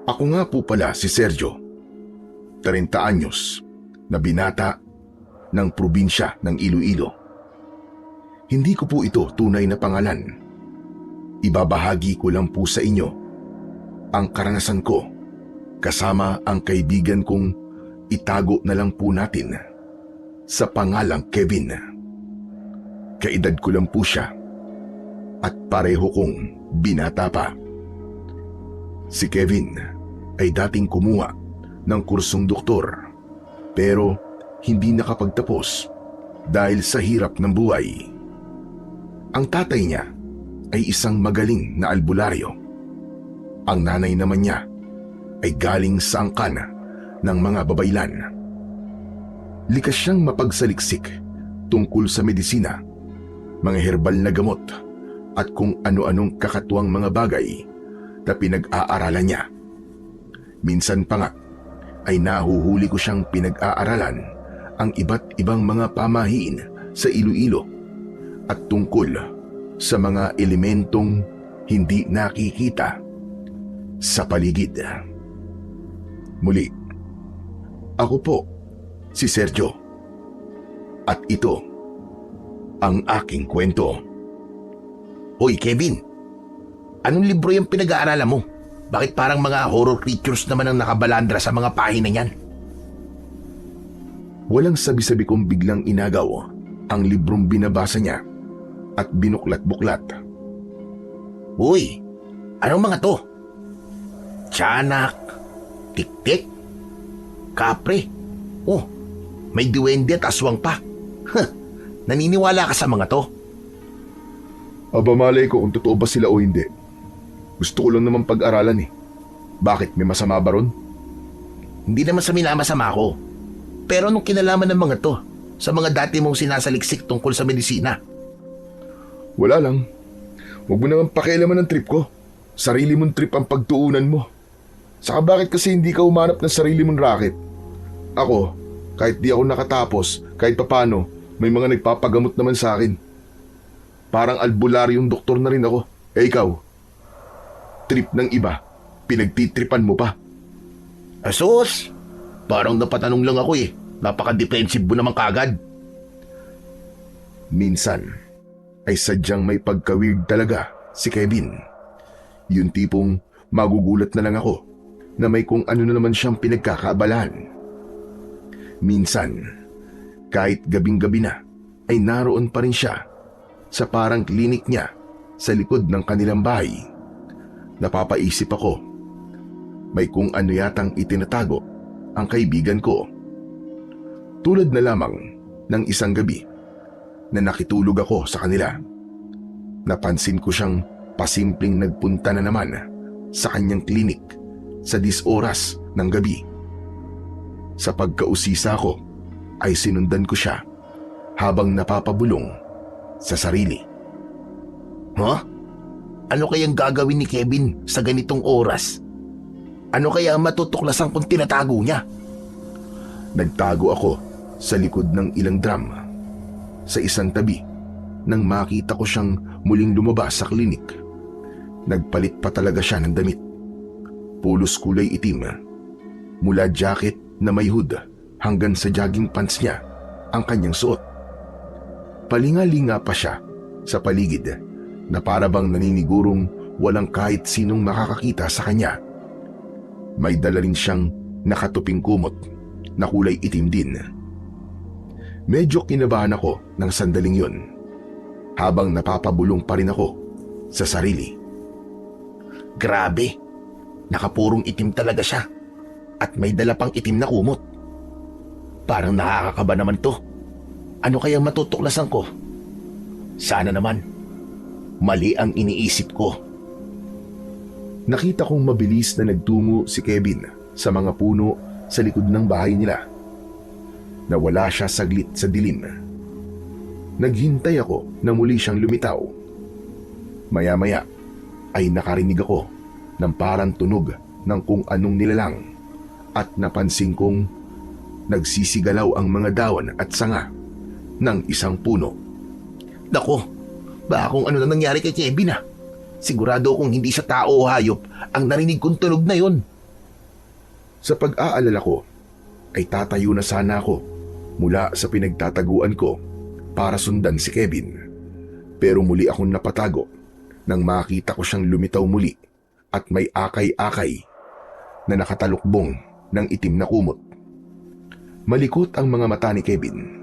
Ako nga po pala si Sergio, 30 anyos, na binata ng probinsya ng Iloilo. Hindi ko po ito tunay na pangalan. Ibabahagi ko lang po sa inyo ang karanasan ko kasama ang kaibigan kong itago na lang po natin sa pangalang Kevin. Kaedad ko lang po siya at pareho kong binata pa. Si Kevin ay dating kumuha ng kursong doktor pero hindi nakapagtapos dahil sa hirap ng buhay. Ang tatay niya ay isang magaling na albularyo. Ang nanay naman niya ay galing sa angkan ng mga babaylan. Likas siyang mapagsaliksik tungkol sa medisina, mga herbal na gamot at kung ano-anong kakatuwang mga bagay na pinag-aaralan niya. Minsan pa nga ay nahuhuli ko siyang pinag-aaralan ang iba't ibang mga pamahiin sa Iloilo at tungkol sa mga elementong hindi nakikita sa paligid. Muli, ako po si Sergio at ito ang aking kwento. Hoy, Kevin, anong libro yung pinag-aaralan mo? Bakit parang mga horror creatures naman ang nakabalandra sa mga pahina niyan? Walang sabi-sabi kong biglang inagaw ang librong binabasa niya at binuklat-buklat. Uy, anong mga to? Tiyanak, tiktik, kapre. Oh, may duwende at aswang pa. Huh, naniniwala ka sa mga to? Aba malay ko kung totoo ba sila o hindi. Gusto ko lang naman pag-aralan eh. Bakit, may masama ba ron? Hindi naman sa minamasama ko. Pero anong kinalaman ng mga to sa mga dati mong sinasaliksik tungkol sa medisina? Wala lang. Huwag mo naman pakialaman ng trip ko. Sarili mong trip ang pagtuunan mo. Saka bakit kasi hindi ka umanap ng sarili mong racket? Ako, kahit di ako nakatapos, kahit papano, may mga nagpapagamot naman sa akin. Parang albularyong doktor na rin ako. Eh ikaw, trip ng iba, pinagtitripan mo pa. Asos, parang napatanong lang ako eh. Napaka-defensive mo naman kagad. Minsan, ay sadyang may pagka-weird talaga si Kevin. Yung tipong magugulat na lang ako na may kung ano na naman siyang pinagkakaabalahan. Minsan, kahit gabing-gabi na, ay naroon pa rin siya sa parang klinik niya sa likod ng kanilang bahay. Napapaisip ako, may kung ano yatang itinatago ang kaibigan ko. Tulad na lamang ng isang gabi na nakitulog ako sa kanila. Napansin ko siyang pasimpleng nagpunta na naman sa kanyang klinik sa 10 oras ng gabi. Sa pagkausisa ko ay sinundan ko siya habang napapabulong sa sarili. Huh? Ano kayang gagawin ni Kevin sa ganitong oras? Ano kaya ang matutuklasan kung tinatago niya? Nagtago ako sa likod ng ilang drum sa isang tabi nang makita ko siyang muling lumabas sa klinik. Nagpalit pa talaga siya ng damit. Pulos kulay itim. Mula jacket na may hood hanggang sa jogging pants niya ang kanyang suot. Palinga-linga pa siya sa paligid na parabang naninigurong walang kahit sinong makakakita sa kanya. May dala rin siyang nakatuping kumot na kulay itim din. Medyo kinabahan ako ng sandaling yon habang napapabulong pa rin ako sa sarili. Grabe, nakapurong itim talaga siya at may dala pang itim na kumot. Parang nakakakaba naman to. Ano kayang matutuklasan ko? Sana naman, mali ang iniisip ko. Nakita kong mabilis na nagtungo si Kevin sa mga puno sa likod ng bahay nila. Nawala siya saglit sa dilim. Naghintay ako na muli siyang lumitaw. Maya-maya ay nakarinig ako ng parang tunog ng kung anong nilalang at napansin kong nagsisigalaw ang mga daon at sanga ng isang puno. Nako, baka kung ano na nangyari kay Kevin ah. Sigurado kung hindi sa tao o hayop ang narinig kong tunog na yon. Sa pag-aalala ko, ay tatayo na sana ako mula sa pinagtataguan ko para sundan si Kevin. Pero muli akong napatago nang makita ko siyang lumitaw muli at may akay-akay na nakatalukbong ng itim na kumot. Malikot ang mga mata ni Kevin.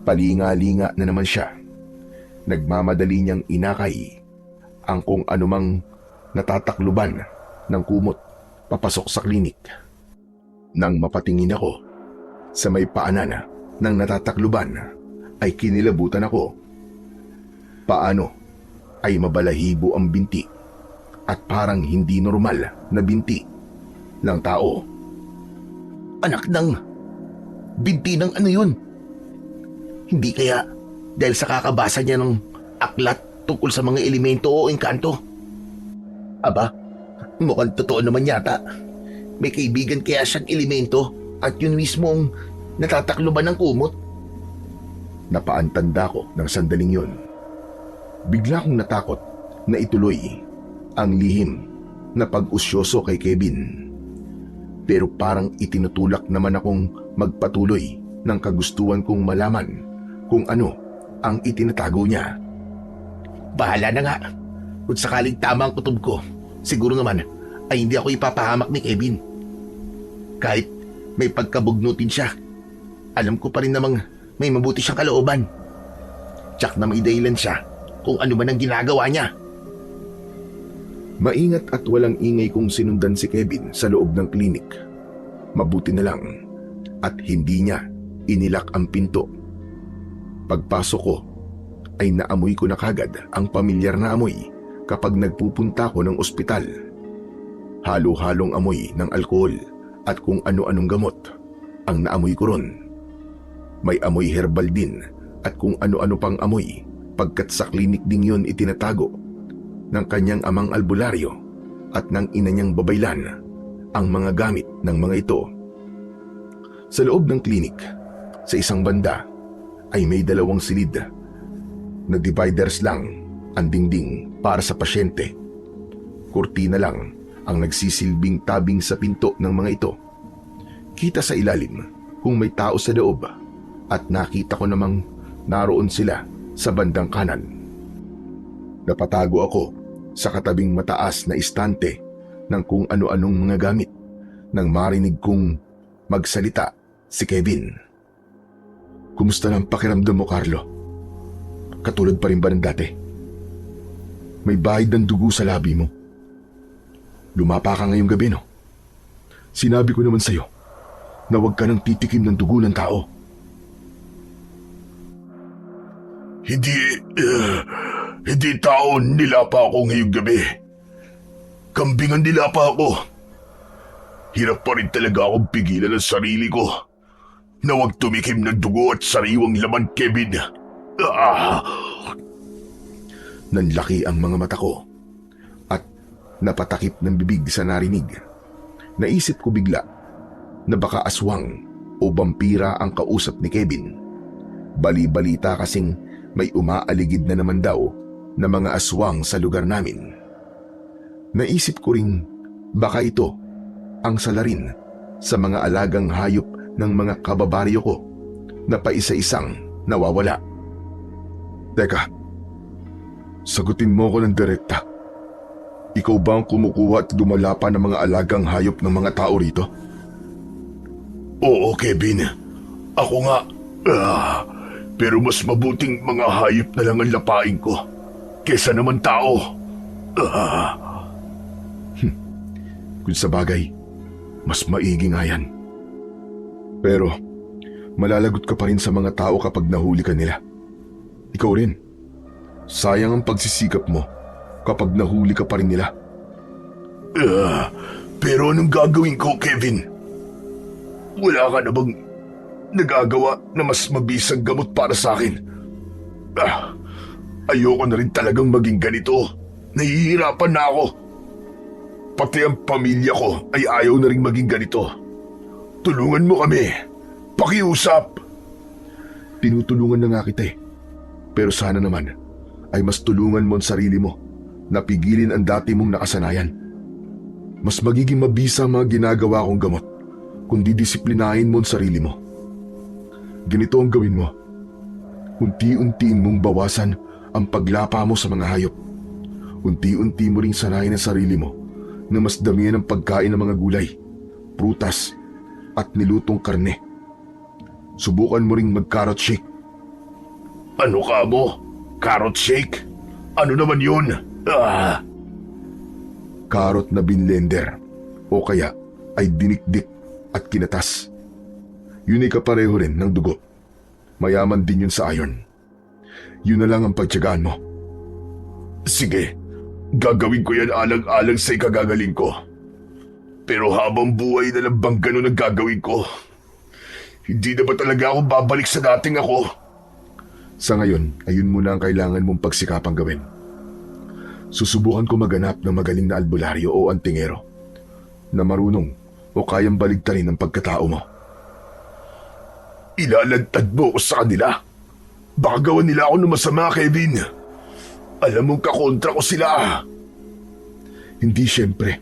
Palinga-linga na naman siya. Nagmamadali niyang inakay ang kung anumang natatakluban ng kumot papasok sa klinik. Nang mapatingin ako sa may paanan ng natatakluban ay kinilabutan ako. Paano ay mabalahibo ang binti at parang hindi normal na binti ng tao. Anak ng binti ng ano yun? Hindi kaya dahil sa kakabasa niya ng aklat tungkol sa mga elemento o engkanto? Aba, mukhang totoo naman yata. May kaibigan kaya siyang elemento at yun mismo ang natatakluban ng kumot. Napaantanda ko ng sandaling yun. Bigla kong natakot na ituloy ang lihim na pag-usyoso kay Kevin. Pero parang itinutulak naman akong magpatuloy ng kagustuhan kong malaman kung ano ang itinatago niya. Bahala na nga. Kung sakaling tama ang kutob ko, siguro naman ay hindi ako ipapahamak ni Kevin. Kahit may pagkabugnutin siya, alam ko pa rin namang may mabuti siyang kalooban. Tsak na may dahilan siya kung ano man ang ginagawa niya. Maingat at walang ingay kong sinundan si Kevin sa loob ng klinik. Mabuti na lang at hindi niya inilak ang pinto. Pagpasok ko ay naamoy ko na kagad ang pamilyar na amoy kapag nagpupunta ko ng ospital. Halo-halong amoy ng alkohol at kung ano-anong gamot ang naamoy ko ron. May amoy herbal din at kung ano-ano pang amoy pagkat sa klinik ding yun itinatago ng kanyang amang albularyo at ng ina niyang babaylan ang mga gamit ng mga ito. Sa loob ng klinik, sa isang banda ay may 2 silid na dividers lang ang dingding para sa pasyente. Kurtina lang ang nagsisilbing tabing sa pinto ng mga ito. Kita sa ilalim kung may tao sa loob at nakita ko namang naroon sila sa bandang kanan. Napatago ako sa katabing mataas na istante ng kung ano-anong mga gamit nang marinig kong magsalita si Kevin. Kumusta na ang pakiramdam mo, Carlo? Katulad pa rin ba ng dati? May bahid ng dugo sa labi mo. Lumapa ka ngayong gabi, no? Sinabi ko naman sa'yo na huwag ka nang titikim ng dugo ng tao. Hindi tao nilapa ako ngayong gabi. Kambingan nilapa ako. Hirap pa rin talaga akong pigilan ang sarili ko na huwag tumikim ng dugo at sariwang laman, Kevin. Nanlaki ang mga mata ko at napatakip ng bibig sa narinig. Naisip ko bigla na baka aswang o vampira ang kausap ni Kevin. Bali-balita kasing may umaaligid na naman daw na mga aswang sa lugar namin. Naisip ko ring baka ito ang salarin sa mga alagang hayop ng mga kababaryo ko na paisa-isang nawawala. Teka, sagutin mo ko ng direkta. Ikaw ba ang kumukuha at dumalapan ng mga alagang hayop ng mga tao rito? Oo, Kevin. Ako nga. Pero mas mabuting mga hayop na lang ang lapain ko kesa naman tao. Kung sa bagay, mas maigi nga yan. Pero malalagot ka pa rin sa mga tao kapag nahuli ka nila. Ikaw rin. Sayang ang pagsisikap mo kapag nahuli ka pa rin nila. Pero anong gagawin ko, Kevin? Wala ka na bang nagagawa na mas mabisang gamot para sa akin? Ayoko na rin talagang maging ganito. Nahihirapan na ako. Pati ang pamilya ko ay ayaw na rin maging ganito. Tulungan mo kami. Pakiusap. Tinutulungan na nga kita eh. Pero sana naman ay mas tulungan mo ang sarili mo na pigilin ang dati mong nakasanayan. Mas magiging mabisa ang mga ginagawa kong gamot kung didisiplinahin mo ang sarili mo. Ganito ang gawin mo. Unti-untiin mong bawasan ang paglapa mo sa mga hayop. Unti-unti mo ring sanayin ang sarili mo na mas damihan ang pagkain ng mga gulay, prutas, at nilutong karne. Subukan mo ring mag-carrot shake. Ano ka mo? Carrot shake? Ano naman yun? Carrot na binlender o kaya ay dinikdik at kinatas. Yun ay kapareho rin ng dugo. Mayaman din yun sa iron. Yun na lang ang pagtiyagaan mo. Sige, gagawin ko yan alang-alang sa ikagagaling ko. Pero habang buhay na lang bang ganun ang gagawin ko? Hindi na ba talaga ako babalik sa dating ako? Sa ngayon, ayun muna ang kailangan mong pagsikapang gawin. Susubukan ko maghanap ng magaling na albularyo o antingero na marunong o kayang baligtarin ang pagkatao mo. Ilalantad mo ko sa kanila. Baka gawan nila ako ng masama, Kevin. Alam mong kakontra ko sila. Hindi siyempre.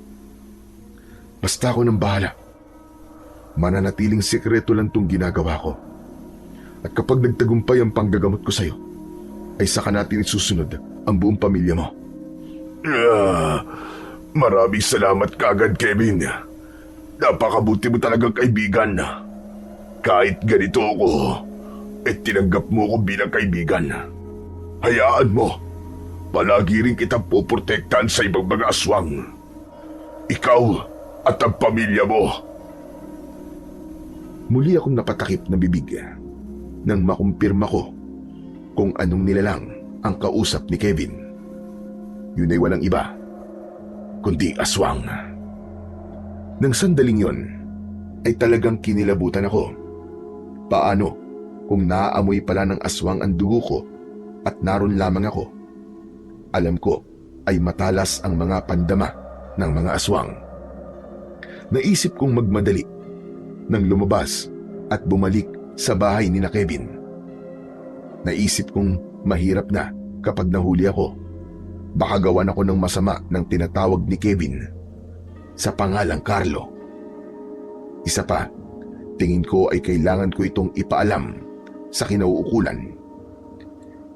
Basta ako nang bahala. Mananatiling sekreto lang tong ginagawa ko. At kapag nagtagumpay ang panggagamot ko sa'yo, ay saka natin isusunod ang buong pamilya mo. Maraming salamat kagad, Kevin. Napakabuti mo talagang kaibigan. Kahit ganito ako, tinanggap mo ko bilang kaibigan. Hayaan mo, palagi rin kitang poprotektahan sa ibang mga aswang. Ikaw at ang pamilya mo. Muli akong napatakip ng bibig nang makumpirma ko kung anong nilalang ang kausap ni Kevin. Yun ay walang iba, kundi aswang. Nang sandaling yon, ay talagang kinilabutan ako. Paano kung naaamoy pala ng aswang ang dugo ko at naroon lamang ako? Alam ko ay matalas ang mga pandama ng mga aswang. Naisip kong magmadali nang lumabas at bumalik sa bahay ni na Kevin. Naisip kong mahirap na kapag nahuli ako. Baka gawan ako ng masama ng tinatawag ni Kevin sa pangalang Carlo. Isa pa, tingin ko ay kailangan ko itong ipaalam sa kinauukulan.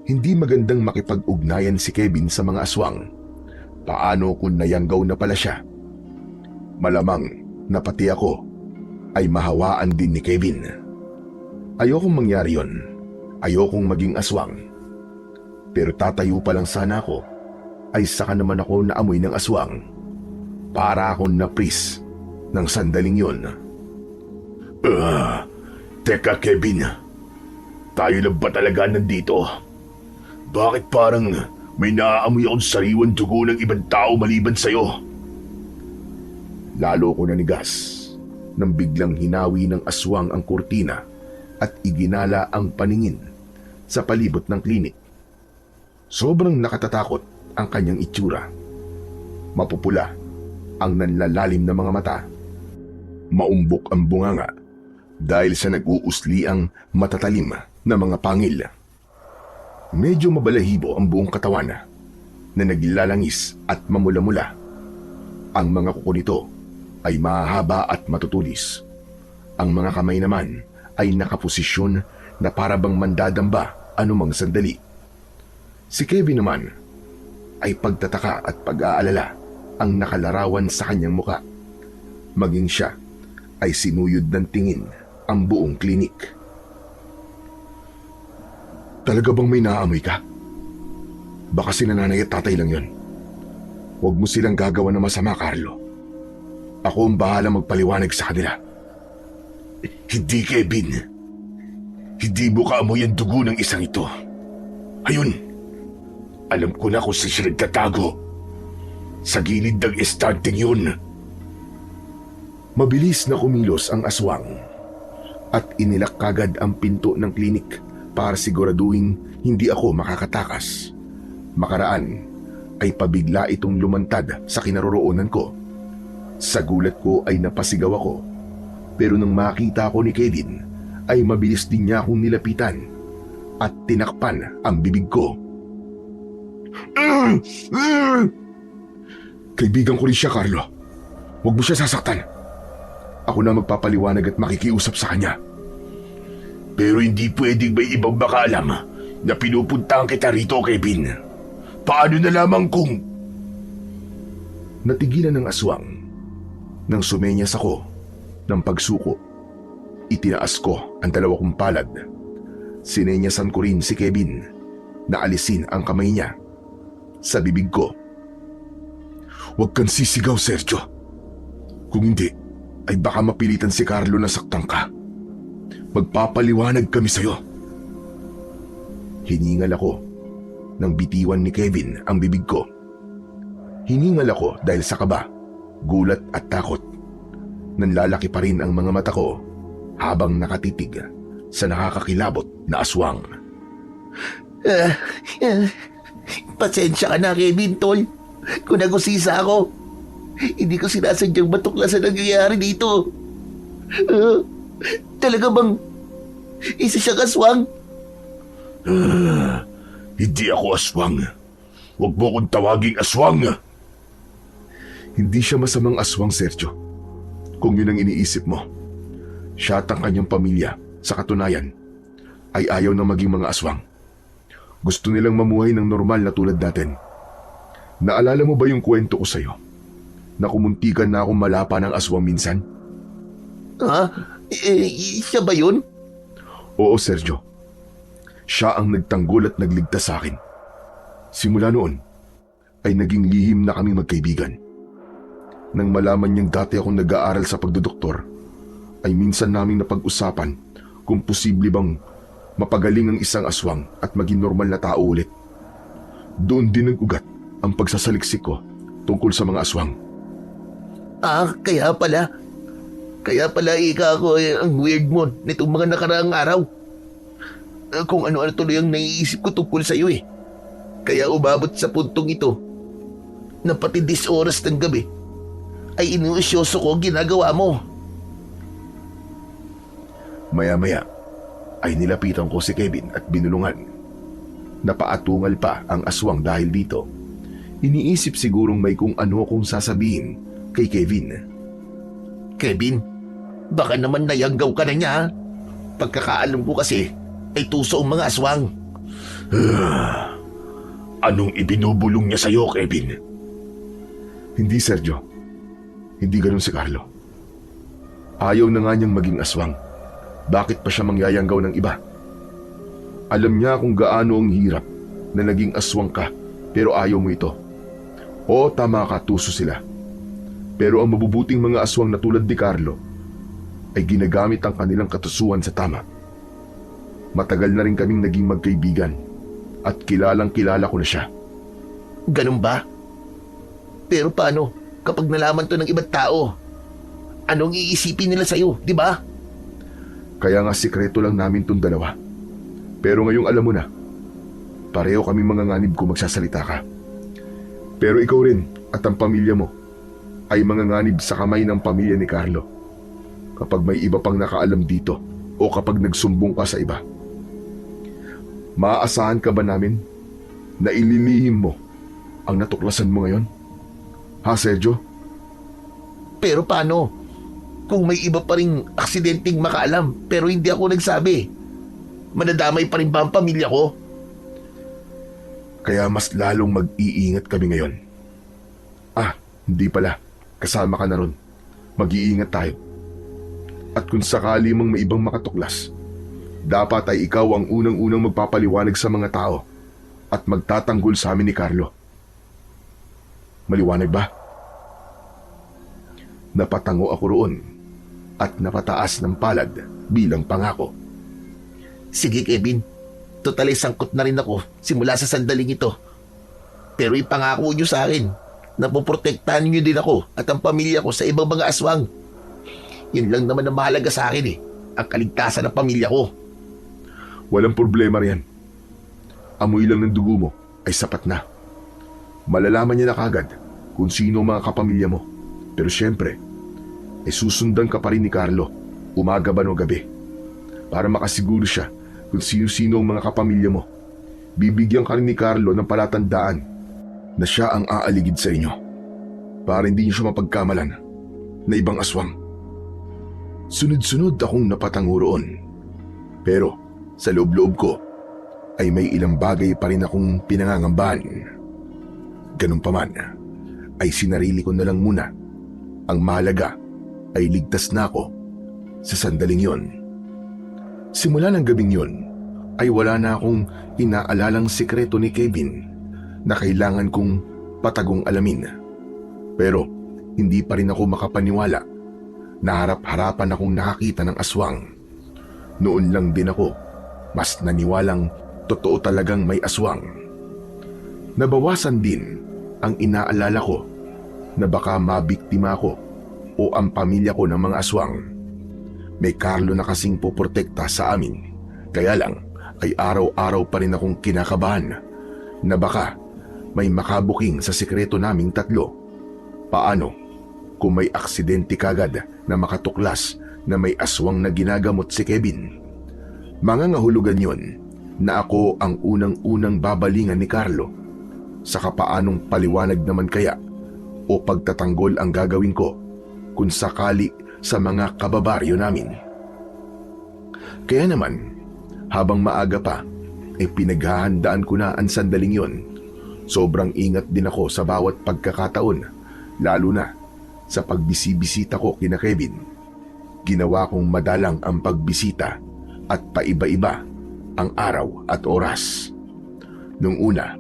Hindi magandang makipag-ugnayan si Kevin sa mga aswang. Paano kung nayanggaw na pala siya? Malamang na pati ako ay mahawaan din ni Kevin. Ayokong mangyari yon. Ayokong maging aswang. Pero tatayo pa lang sana ako ay saka naman ako naamoy ng aswang. Para akong napris ng sandaling yon. Teka, Kevin. Tayo lang ba talaga nandito? Bakit parang may naaamoy akong sariwan dugo ng ibang tao maliban sa'yo? Lalo ko nanigas nang biglang hinawi ng aswang ang kurtina at iginala ang paningin sa palibot ng klinik. Sobrang nakatatakot ang kanyang itsura. Mapupula ang nanlalalim na mga mata. Maumbok ang bunganga dahil sa nag-uusliang matatalim na mga pangil. Medyo mabalahibo ang buong katawan na naglalangis at mamula-mula. Ang mga kuko nito ay mahahaba at matutulis. Ang mga kamay naman ay nakaposisyon na para bang mandadamba anumang sandali. Si Kevin naman ay pagtataka at pag-aalala ang nakalarawan sa kanyang muka. Maging siya ay sinuyod ng tingin ang buong klinik. Talaga bang may naamoy ka? Baka si nanay at tatay lang yon. Huwag mo silang gagawa ng masama, Carlo. Ako ang bahala magpaliwanag sa kanila. Hindi, Kevin. Hindi mo kaamoy ang dugo ng isang ito. Ayun, alam ko na kung saan siya nagtatago. Sa gilid ng estanteng yun. Mabilis na kumilos ang aswang at inilak kagad ang pinto ng klinik para siguraduhin hindi ako makakatakas. Makaraan ay pabigla itong lumantad sa kinaroroonan ko. Sa gulat ko ay napasigaw ako, pero nang makita ko ni Kevin ay mabilis din niya akong nilapitan at tinakpan ang bibig ko. Kaibigan ko rin siya, Carlo. Huwag mo siya sasaktan. Ako na magpapaliwanag at makikiusap sa kanya. Pero hindi pwedeng may ibang makaalam na pinupuntahan kita rito, Kevin. Paano na lamang kung... Natigilan ng aswang. Nang sumenyas ako ng pagsuko, itinaas ko ang dalawa kong palad. Sinenyasan ko rin si Kevin na alisin ang kamay niya sa bibig ko. Huwag kang sisigaw, Sergio. Kung hindi, ay baka mapilitan si Carlo na saktan ka. Magpapaliwanag kami sa'yo. Hiningal ako nang bitiwan ni Kevin ang bibig ko. Hiningal ako dahil sa kaba, gulat at takot. Nanlalaki pa rin ang mga mata ko habang nakatitig sa nakakakilabot na aswang. Pasensya ka na, Kevin, tol. Kung nagusisa ako, hindi ko sinasadyang matuklasan ang nangyayari dito. Talaga bang isa siyang aswang? Hindi ako aswang. Huwag mo akong tawaging aswang. Hindi siya masamang aswang, Sergio. Kung yun ang iniisip mo. Siya at ang kanyang pamilya, sa katunayan, ay ayaw na maging mga aswang. Gusto nilang mamuhay ng normal na tulad natin. Naalala mo ba yung kwento ko sa'yo? Na kumuntikan na akong malapa ng aswang minsan? Ha? Siya ba yun? Oo, Sergio. Siya ang nagtanggol at nagligtas sa akin. Simula noon, ay naging lihim na kaming magkaibigan. Nang malaman niyang dati akong nag-aaral sa pagdodoktor, ay minsan naming napag-usapan kung posible bang mapagaling ang isang aswang at maging normal na tao ulit. Doon din nag-ugat ang pagsasaliksik ko tungkol sa mga aswang. Kaya pala. Kaya pala ako ang weird mo nitong mga nakaraang araw. Kung ano-ano tuloy ang naiisip ko tungkol sa'yo eh. Kaya umabot sa puntong ito na pati 10 oras ng gabi ay inuusyoso ko ang ginagawa mo. Maya-maya ay nilapitan ko si Kevin at binulungan. Napaatungal pa ang aswang dahil dito. Iniisip sigurong may kung ano akong sasabihin kay Kevin. Kevin, baka naman nayanggaw ka na niya. Pagkakaalam ko kasi ay tuso ang mga aswang. Anong ibinubulong niya sa'yo, Kevin? Hindi, Sergio. Hindi ganun si Carlo. Ayaw na nga niyang maging aswang. Bakit pa siya mangyayanggaw ng iba? Alam niya kung gaano ang hirap na naging aswang ka pero ayaw mo ito. Oo, tama ka, tuso sila. Pero ang mabubuting mga aswang na tulad ni Carlo ay ginagamit ang kanilang katusuan sa tama. Matagal na rin kaming naging magkaibigan at kilalang kilala ko na siya. Ganun ba? Pero paano kapag nalaman to ng ibang tao? Anong iisipin nila sa'yo, di ba? Kaya nga sikreto lang namin tong dalawa. Pero ngayong alam mo na, pareho kami mga nganib kung magsasalita ka. Pero ikaw rin at ang pamilya mo ay mga nganib sa kamay ng pamilya ni Carlo. Kapag may iba pang nakaalam dito o kapag nagsumbong ka sa iba. Maaasahan ka ba namin na ililihim mo ang natuklasan mo ngayon? Ha, Sergio? Pero paano? Kung may iba pa ring aksidenteng makaalam pero hindi ako nagsabi, manadamay pa rin ba ang pamilya ko? Kaya mas lalong mag-iingat kami ngayon. Hindi pala. Kasama ka na ron. Mag-iingat tayo. At kung sakali mang may ibang makatuklas, dapat ay ikaw ang unang-unang magpapaliwanag sa mga tao at magtatanggol sa amin ni Carlo. Maliwanag ba? Napatango ako roon at napataas ng palad bilang pangako. Sige, Kevin. Total sangkot na rin ako simula sa sandaling ito. Pero ipangako niyo sa akin na poprotektahan niyo din ako at ang pamilya ko sa ibang mga aswang. Yun lang naman ang mahalaga sa akin ang kaligtasan ng pamilya ko. Walang problema riyan. Amoy lang ng dugo mo ay sapat na. Malalaman niya na kagad kung sino ang mga kapamilya mo. Pero syempre, ay susundan ka pa rin ni Carlo, umaga ba o gabi, para makasiguro siya kung sino-sino ang mga kapamilya mo. Bibigyan ka rin ni Carlo ng palatandaan na siya ang aaligid sa inyo para hindi niyo siya mapagkamalan na ibang aswang. Sunod-sunod akong napatango roon. Pero sa loob-loob ko ay may ilang bagay pa rin akong pinangangambahan. Ganun pa man, ay sinarili ko na lang muna. Ang mahalaga ay ligtas na ako sa sandaling yon. Simula ng gabing yon, ay wala na akong inaalalang sikreto ni Kevin na kailangan kong patagong alamin. Pero hindi pa rin ako makapaniwala na harap-harapan akong nakakita ng aswang. Noon lang din ako mas naniwalang totoo talagang may aswang. Nabawasan din ang inaalala ko na baka mabiktima ko o ang pamilya ko ng mga aswang. May Carlo na kasing poprotekta sa amin, kaya lang ay araw-araw pa rin akong kinakabahan na baka may makabuking sa sikreto naming tatlo. Paano kung may aksidente kagad na makatuklas na may aswang na ginagamot si Kevin? Mangangahulugan yon na ako ang unang-unang babalingan ni Carlo. Saka paanong paliwanag naman kaya o pagtatanggol ang gagawin ko kung sakali sa mga kababaryo namin? Kaya naman, habang maaga pa, ay pinaghahandaan ko na ang sandaling yon. Sobrang ingat din ako sa bawat pagkakataon, lalo na sa pagbisibisita ko kina Kevin. Ginawa kong madalang ang pagbisita at paiba-iba ang araw at oras. Nung una,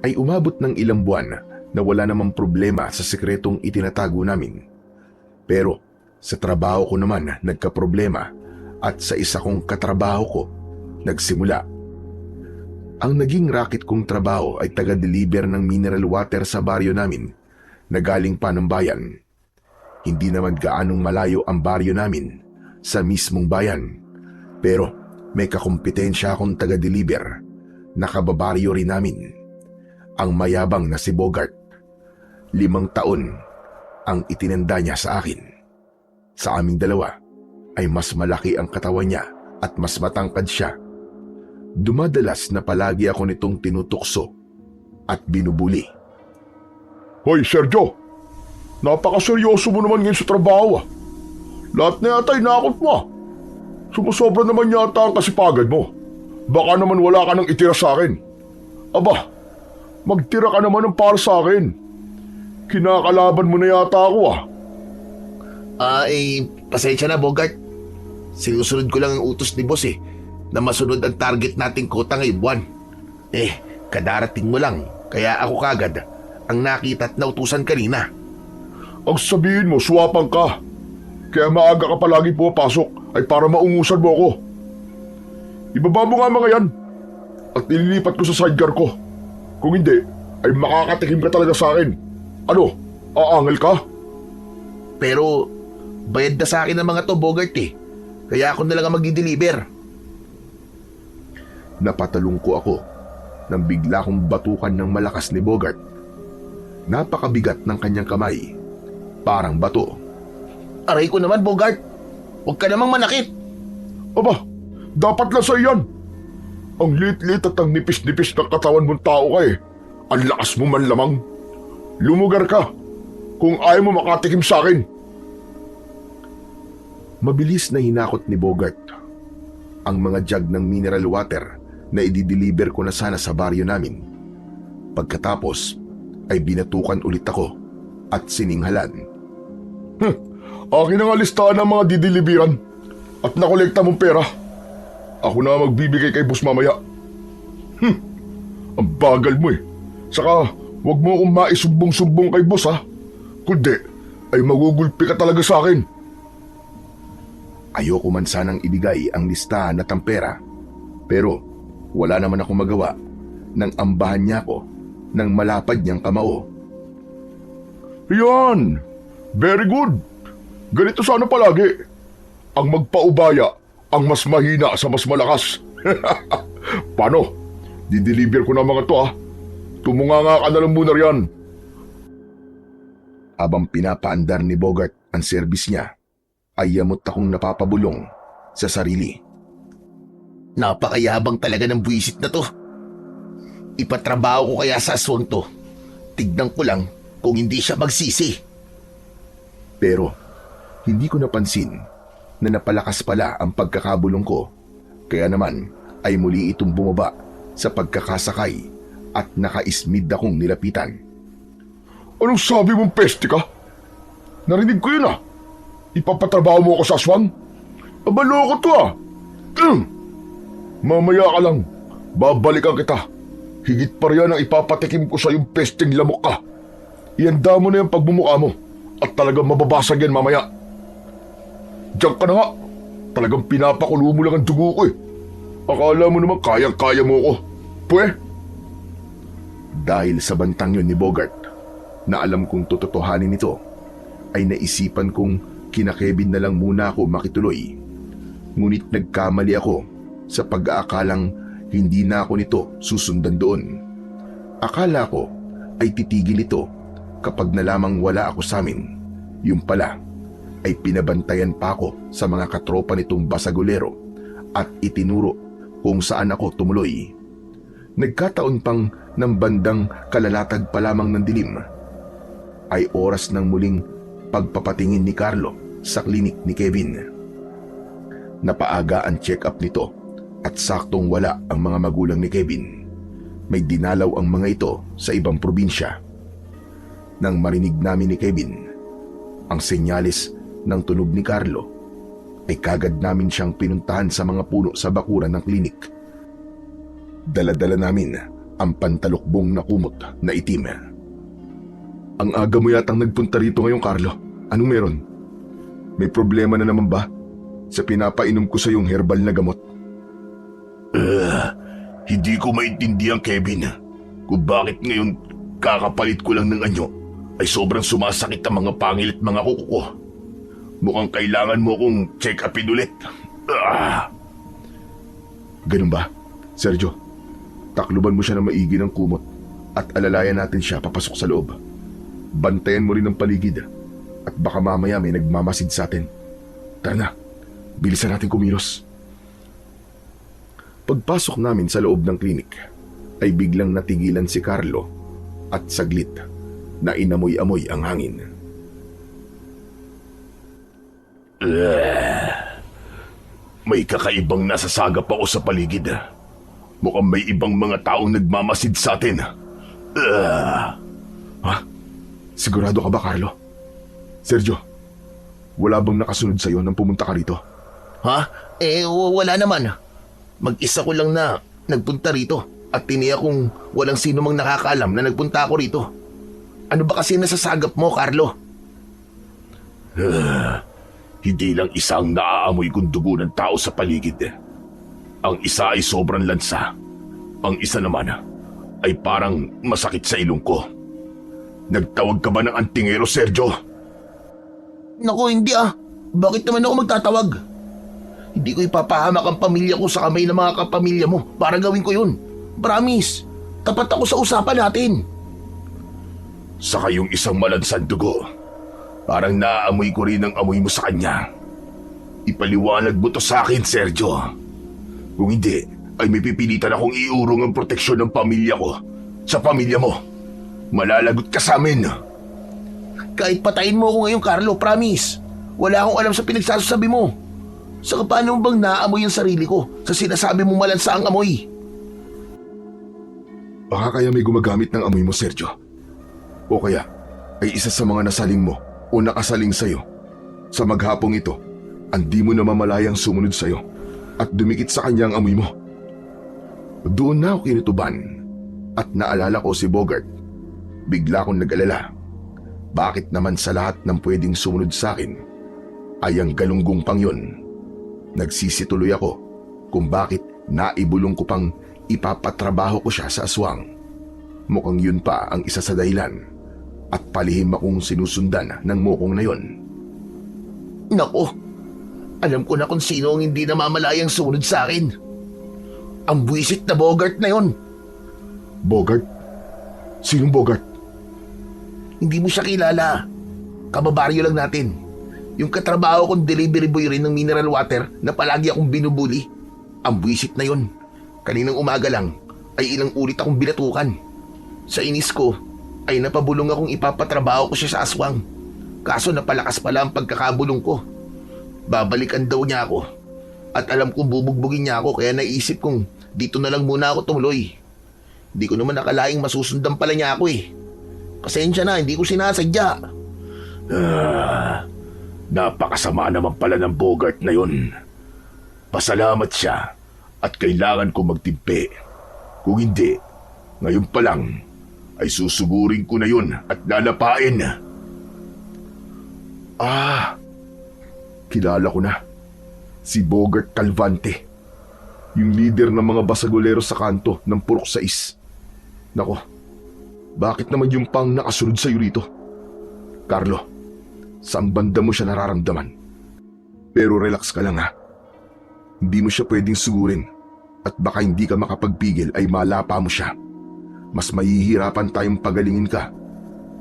ay umabot ng ilang buwan na wala namang problema sa sikretong itinatago namin. Pero sa trabaho ko naman nagkaproblema at sa isa kong katrabaho ko nagsimula. Ang naging racket kong trabaho ay taga-deliver ng mineral water sa baryo namin na galing pa ng bayan. Hindi naman gaanong malayo ang baryo namin sa mismong bayan, pero may kakumpetensya akong taga-deliver na kababaryo rin namin. Ang mayabang na si Bogart. 5 taon ang itinanda niya sa akin. Sa aming dalawa ay mas malaki ang katawan niya at mas matangkad siya. Dumadalas na palagi ako nitong tinutukso at binubuli. Hoy, Sergio! Napakaseryoso mo naman ngayon sa trabaho ah. Lahat na yata inakot mo ah. Sumusobra naman yata ang kasipagad mo. Baka naman wala ka nang itira sa akin. Aba, magtira ka naman ng para sa akin. Kinakalaban mo na yata ako ah. Pasensya na, Bogart. Sinusunod ko lang ang utos ni boss na masunod ang target nating kota ngayong buwan. Kadarating mo lang, kaya ako kagad ang nakita at nautusan kanina. Ang sabihin mo, suwapang ka. Kaya maaga ka palagi pumapasok ay para maungusan mo ako. Ibaba mo nga mga yan at ililipat ko sa sidecar ko. Kung hindi, ay makakatikim ka talaga sa akin. Ano, aangal ka? Pero bayad na sa akin ng mga to, Bogart Kaya ako na lang ang mag-deliver. Napatalong ko ako nang bigla kong batukan ng malakas ni Bogart. Napakabigat ng kanyang kamay. Parang bato. Aray ko naman, Bogart. Huwag ka namang manakit. Aba, dapat lang sa'yo yan. Ang lit-lit at ang nipis-nipis ng katawan mong tao ka Ang lakas mo man lamang. Lumugar ka kung ayaw mo makatikim sa akin. Mabilis na hinakot ni Bogart ang mga jug ng mineral water na i-deliver ko na sana sa baryo namin. Pagkatapos ay binatukan ulit ako at sininghalan. Akin ang listahan ng mga dideliveran at nakolekta mong pera. Ako na magbibigay kay boss mamaya. Ang bagal mo Saka wag mo akong maisumbong-sumbong kay boss ha. Kundi ay magugulpi ka talaga sa akin. Ayoko man sanang ibigay ang listahan at ang pera. Pero wala naman akong magawa nang ambahan niya ako ng malapad niyang kamao. Yan! Very good! Ganito sana palagi. Ang magpaubaya ang mas mahina sa mas malakas. Paano? Dideliver ko na mga to ha. Tumunganga ka na lang muna riyan. Habang pinapaandar ni Bogart ang serbis niya, ay yamot akong napapabulong sa sarili. Napakayabang talaga ng buwisit na to. Ipatrabaho ko kaya sa aswang to. Tignan ko lang kung hindi siya magsisi. Pero Hindi ko napansin na napalakas pala ang pagkakabulong ko. Kaya naman ay muli itong bumaba sa pagkakasakay at nakaismid akong nilapitan. Anong sabi mong peste ka? Narinig ko yun ah. Ipapatrabaho mo ako sa aswang? Abaloko to ah. Mamaya ka lang. Babalikan kita. Higit pa riyan ang ipapatikim ko sa yung pesteng lamok ka. Ihanda mo na yung pagmumukha mo at talagang mababasag yan mamaya. Diyan ka na nga. Talagang pinapakulo mo lang ang dugo ko eh. Akala mo naman kayang-kaya mo ko. Pwe? Dahil sa bantang yun ni Bogart, na alam kong tototohanin ito, ay naisipan kong kina Kevin na lang muna ako makituloy. Ngunit nagkamali ako sa pag-aakalang hindi na ako nito susundan doon. Akala ko ay titigil ito kapag nalamang wala ako sa amin. Yung pala ay pinabantayan pa ako sa mga katropa nitong basagulero at itinuro kung saan ako tumuloy. Nagkataon pang ng bandang kalalatag pa lamang ng dilim ay oras ng muling pagpapatingin ni Carlo sa klinik ni Kevin. Napaaga ang check-up nito at saktong wala ang mga magulang ni Kevin. May dinalaw ang mga ito sa ibang probinsya. Nang marinig namin ni Kevin ang senyales ng tunog ni Carlo, ay kagad namin siyang pinuntahan sa mga puno sa bakuran ng klinik. Dala-dala namin ang pantalukbong na kumot na itim. Ang aga mo yatang nagpunta rito ngayon, Carlo. Anong meron? May problema na naman ba sa pinapainom ko sa yung herbal na gamot? Hindi ko maintindihan, Kevin, kung bakit ngayon kakapalit ko lang ng anyo ay sobrang sumasakit ang mga pangil at mga kuko ko. Mukhang kailangan mo kong check-upin ulit. Ganun ba, Sergio? Takluban mo siya ng maigi ng kumot at alalayan natin siya papasok sa loob. Bantayan mo rin ang paligid at baka mamaya may nagmamasid sa atin. Tara na, bilisan natin kumilos. Pagpasok namin sa loob ng klinik ay biglang natigilan si Carlo at saglit na inamoy-amoy ang hangin. May kakaibang nasasagap ako sa paligid. Mukhang may ibang mga taong nagmamasid sa atin. Ha? Sigurado ka ba, Carlo? Sergio, wala bang nakasunod sa'yo nang pumunta ka rito? Ha? Wala naman. Mag-isa ko lang na nagpunta rito at tiniyak kong walang sino mang nakakaalam na nagpunta ako rito. Ano ba kasi nasasagap mo, Carlo? Hindi lang isang naaamoy kong dugo ng tao sa paligid. Ang isa ay sobrang lansa. Ang isa naman ay parang masakit sa ilong ko. Nagtawag ka ba ng antingero, Sergio? Naku, hindi ah. Bakit naman ako magtatawag? Hindi ko ipapahamak ang pamilya ko sa kamay ng mga kapamilya mo para gawin ko yun. Promise, tapat ako sa usapan natin. Saka yung isang malansang dugo, parang naaamoy ko rin ang amoy mo sa kanya. Ipaliwanag mo to sa akin, Sergio. Kung hindi, ay may pipilitan akong iurong ang proteksyon ng pamilya ko sa pamilya mo. Malalagot ka sa amin. Kahit patayin mo ako ngayon, Carlo, promise. Wala akong alam sa pinagsasabi mo. Saka paano mo bang naamoy ang sarili ko sa sinasabi mong malansa ang amoy? Baka kaya may gumagamit ng amoy mo, Sergio. O kaya ay isa sa mga nasaling mo o nakasaling sa'yo. Sa maghapong ito, hindi mo namamalayang sumunod sa'yo at dumikit sa kanya ang amoy mo. Doon na ako kinutuban at naalala ko si Bogart. Bigla akong nag-alala. Bakit naman sa lahat ng pwedeng sumunod sa akin ay ang galunggong pang yun? Nagsisituloy ako kung bakit naibulong ko pang ipapatrabaho ko siya sa aswang. Mukhang yun pa ang isa sa dahilan at palihim akong sinusundan ng mukong na yun. Naku, alam ko na kung sino ang hindi namamalayang sumunod sa akin. Ang buwisit na Bogart na yun. Bogart? Sinong Bogart? Hindi mo siya kilala. Kababaryo lang natin. Yung katrabaho kong delivery boy rin ng mineral water na palagi akong binubuli. Ang buwisit na yun. Kaninang umaga lang ay ilang ulit akong binatukan. Sa inis ko ay napabulong akong ipapatrabaho ko siya sa aswang. Kaso napalakas pala ang pagkakabulong ko. Babalikan daw niya ako. At alam kong bubugbugin niya ako kaya naisip kong dito na lang muna ako tumuloy. Hindi ko naman nakalaing masusundan pala niya ako eh. Pasensya na, hindi ko sinasadya. Napakasama naman pala ng Bogart na yun. Pasalamat siya at kailangan ko magtimpi. Kung hindi, ngayon pa lang ay susugurin ko na yun at lalapain. Kilala ko na. Si Bogart Calvante. Yung leader ng mga basagolero sa kanto ng Purok 6. Nako, bakit naman yung pang nakasunod sa'yo rito? Carlo, saan banda mo siya nararamdaman? Pero relax ka lang ha. Hindi mo siya pwedeng sugurin at baka hindi ka makapagpigil ay malapa mo siya. Mas mahihirapan tayong pagalingin ka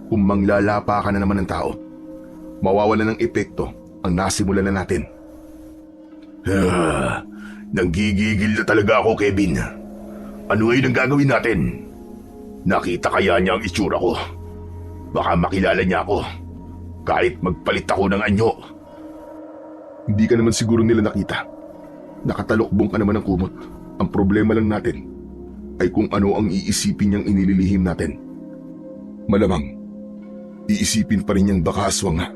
kung manglalapa ka na naman ng tao. Mawawala ng epekto ang nasimulan na natin. Nanggigigil na talaga ako, Kevin. Ano ay nang gagawin natin? Nakita kaya niya ang itsura ko. Baka makilala niya ako. Kahit magpalit ako ng anyo. Hindi ka naman siguro nila nakita. Nakatalokbong ka naman ng kumot. Ang problema lang natin ay kung ano ang iisipin niyang inililihim natin. Malamang, iisipin pa rin niyang baka aswang nga